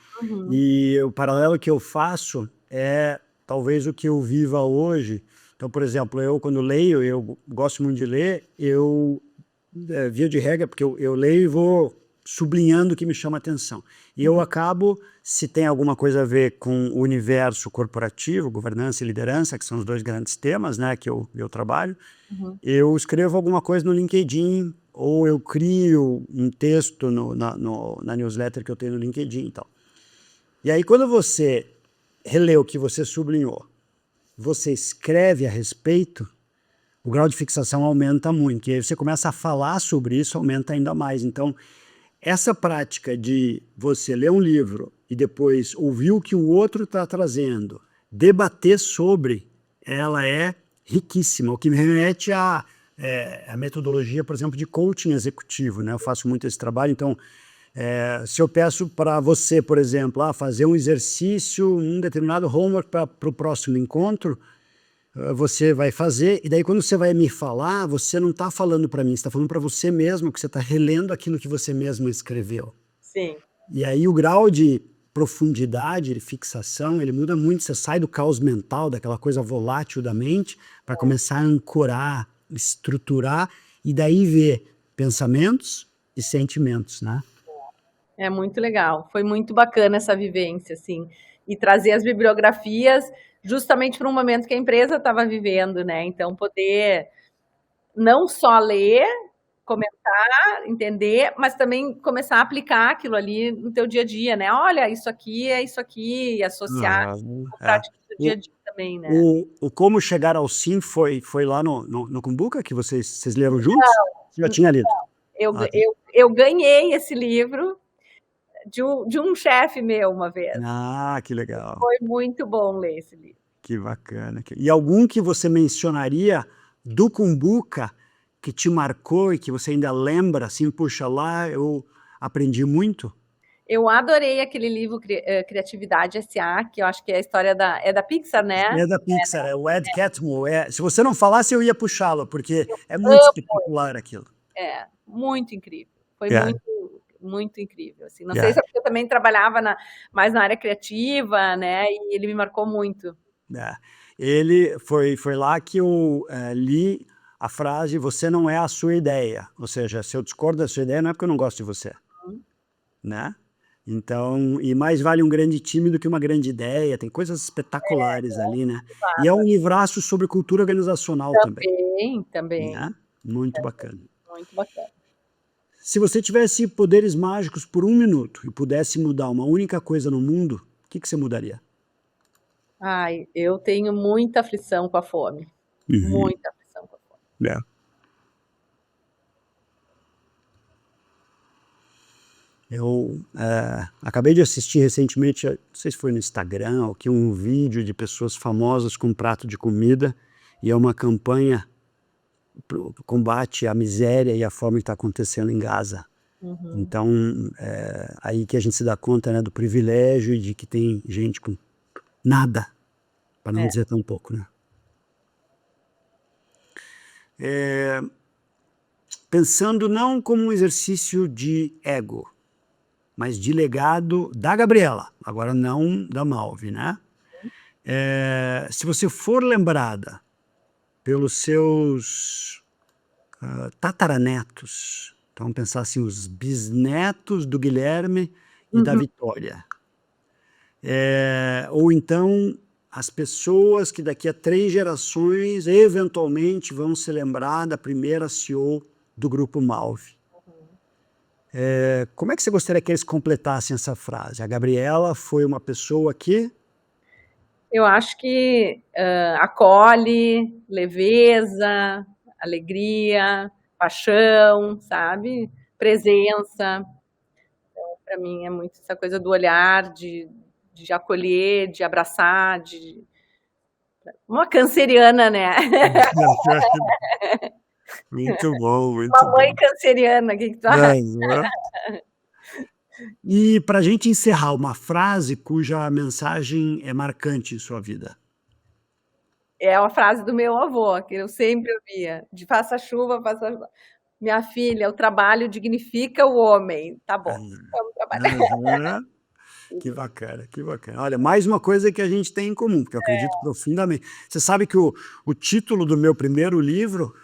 e o paralelo que eu faço é talvez o que eu viva hoje. Então, por exemplo, eu quando leio, eu gosto muito de ler, via de regra, porque eu leio e vou sublinhando o que me chama a atenção. E eu acabo, se tem alguma coisa a ver com o universo corporativo, governança e liderança, que são os dois grandes temas, né, que eu trabalho, eu escrevo alguma coisa no LinkedIn, ou eu crio um texto na newsletter que eu tenho no LinkedIn e tal. E aí, quando você relê o que você sublinhou, você escreve a respeito, o grau de fixação aumenta muito. E aí você começa a falar sobre isso, aumenta ainda mais. Então, essa prática de você ler um livro e depois ouvir o que o outro está trazendo, debater sobre, ela é riquíssima. O que me remete a metodologia, por exemplo, de coaching executivo, né? Eu faço muito esse trabalho, então se eu peço para você, por exemplo, fazer um exercício, um determinado homework para o próximo encontro, você vai fazer, e daí quando você vai me falar, você não está falando para mim, você está falando para você mesmo, que você está relendo aquilo que você mesmo escreveu. Sim. E aí o grau de profundidade, de fixação, ele muda muito. Você sai do caos mental, daquela coisa volátil da mente, para começar a ancorar, estruturar, e daí ver pensamentos e sentimentos, né? É muito legal, foi muito bacana essa vivência, assim, e trazer as bibliografias justamente para um momento que a empresa estava vivendo, né? Então, poder não só ler, comentar, entender, mas também começar a aplicar aquilo ali no teu dia a dia, né? Olha, isso aqui é isso aqui, e associar com práticas do dia a dia também, né? O Como Chegar ao Sim foi lá no Cumbuca, que vocês leram juntos? Você já tinha lido? Tá. Eu ganhei esse livro de um chefe meu uma vez. Que legal. Foi muito bom ler esse livro. Que bacana. E algum que você mencionaria do Cumbuca que te marcou e que você ainda lembra, assim, puxa, lá eu aprendi muito? Eu adorei aquele livro Criatividade S.A., que eu acho que é a história da Pixar, né? É da Pixar, é o Ed Catmull. Se você não falasse, eu ia puxá-lo, porque é muito amo. espetacular aquilo. É, muito incrível. Foi É. muito, muito incrível. Assim. Não sei se é porque eu também trabalhava mais na área criativa, né? E ele me marcou muito. Ele foi lá que eu li a frase: você não é a sua ideia. Ou seja, se eu discordo da sua ideia, não é porque eu não gosto de você. Né? Então, e mais vale um grande time do que uma grande ideia. Tem coisas espetaculares ali, né? E é um livraço sobre cultura organizacional também. Também. Né? Muito bacana. Muito bacana. Se você tivesse poderes mágicos por 1 minuto e pudesse mudar uma única coisa no mundo, o que você mudaria? Ai, eu tenho muita aflição com a fome. Muita aflição com a fome. É. Eu acabei de assistir recentemente, não sei se foi no Instagram, ou que um vídeo de pessoas famosas com um prato de comida, e é uma campanha pro combate à miséria e à fome que está acontecendo em Gaza. Então, aí que a gente se dá conta, né, do privilégio e de que tem gente com nada, para não dizer tão pouco, né? Pensando não como um exercício de ego, mas de legado da Gabriela, agora não da Malvi, né? Se você for lembrada pelos seus tataranetos, então vamos pensar assim, os bisnetos do Guilherme e da Vitória, ou então as pessoas que daqui a 3 gerações eventualmente vão se lembrar da primeira CEO do Grupo Malvi. Como é que você gostaria que eles completassem essa frase? A Gabriela foi uma pessoa que... Eu acho que acolhe, leveza, alegria, paixão, sabe? Presença. Então, para mim, é muito essa coisa do olhar, de acolher, de abraçar, uma canceriana, né? Muito bom, muito uma mãe bom. canceriana, o que tu acha? E para a gente encerrar, uma frase cuja mensagem é marcante em sua vida. É uma frase do meu avô, que eu sempre ouvia, de faça chuva, faça chuva. Minha filha, o trabalho dignifica o homem. Tá bom, vamos trabalhar. Que bacana, que bacana. Olha, mais uma coisa que a gente tem em comum, porque eu acredito profundamente. Você sabe que o título do meu primeiro livro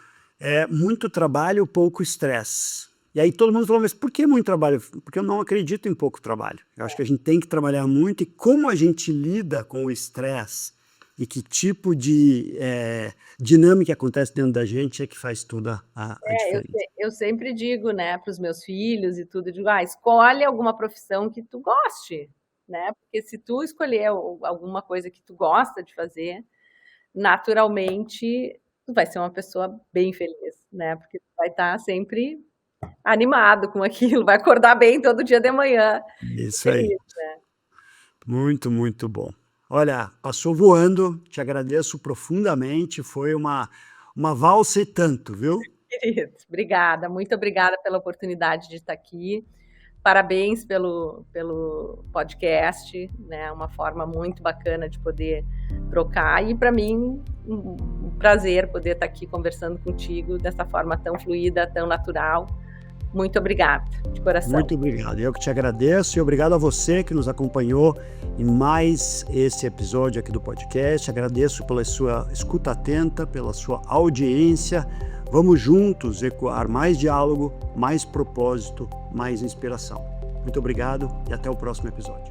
é Muito Trabalho, Pouco Estresse. E aí todo mundo falou, mas por que muito trabalho? Porque eu não acredito em pouco trabalho. Eu acho que a gente tem que trabalhar muito, e como a gente lida com o estresse e que tipo de dinâmica acontece dentro da gente é que faz toda a diferença. Eu sempre digo, né, para os meus filhos e tudo, digo, escolhe alguma profissão que tu goste, né? Porque se tu escolher alguma coisa que tu gosta de fazer, naturalmente tu vai ser uma pessoa bem feliz, né? Porque tu vai estar sempre animado com aquilo, vai acordar bem todo dia de manhã. Isso aí. Né? Muito, muito bom. Olha, passou voando, te agradeço profundamente, foi uma valsa e tanto, viu? Querido, obrigada, muito obrigada pela oportunidade de estar aqui. Parabéns pelo podcast, né? Uma forma muito bacana de poder trocar, e para mim um prazer poder estar aqui conversando contigo dessa forma tão fluida, tão natural. Muito obrigada, de coração. Muito obrigado, eu que te agradeço, e obrigado a você que nos acompanhou em mais esse episódio aqui do podcast. Agradeço pela sua escuta atenta, pela sua audiência. Vamos juntos ecoar mais diálogo, mais propósito, mais inspiração. Muito obrigado e até o próximo episódio.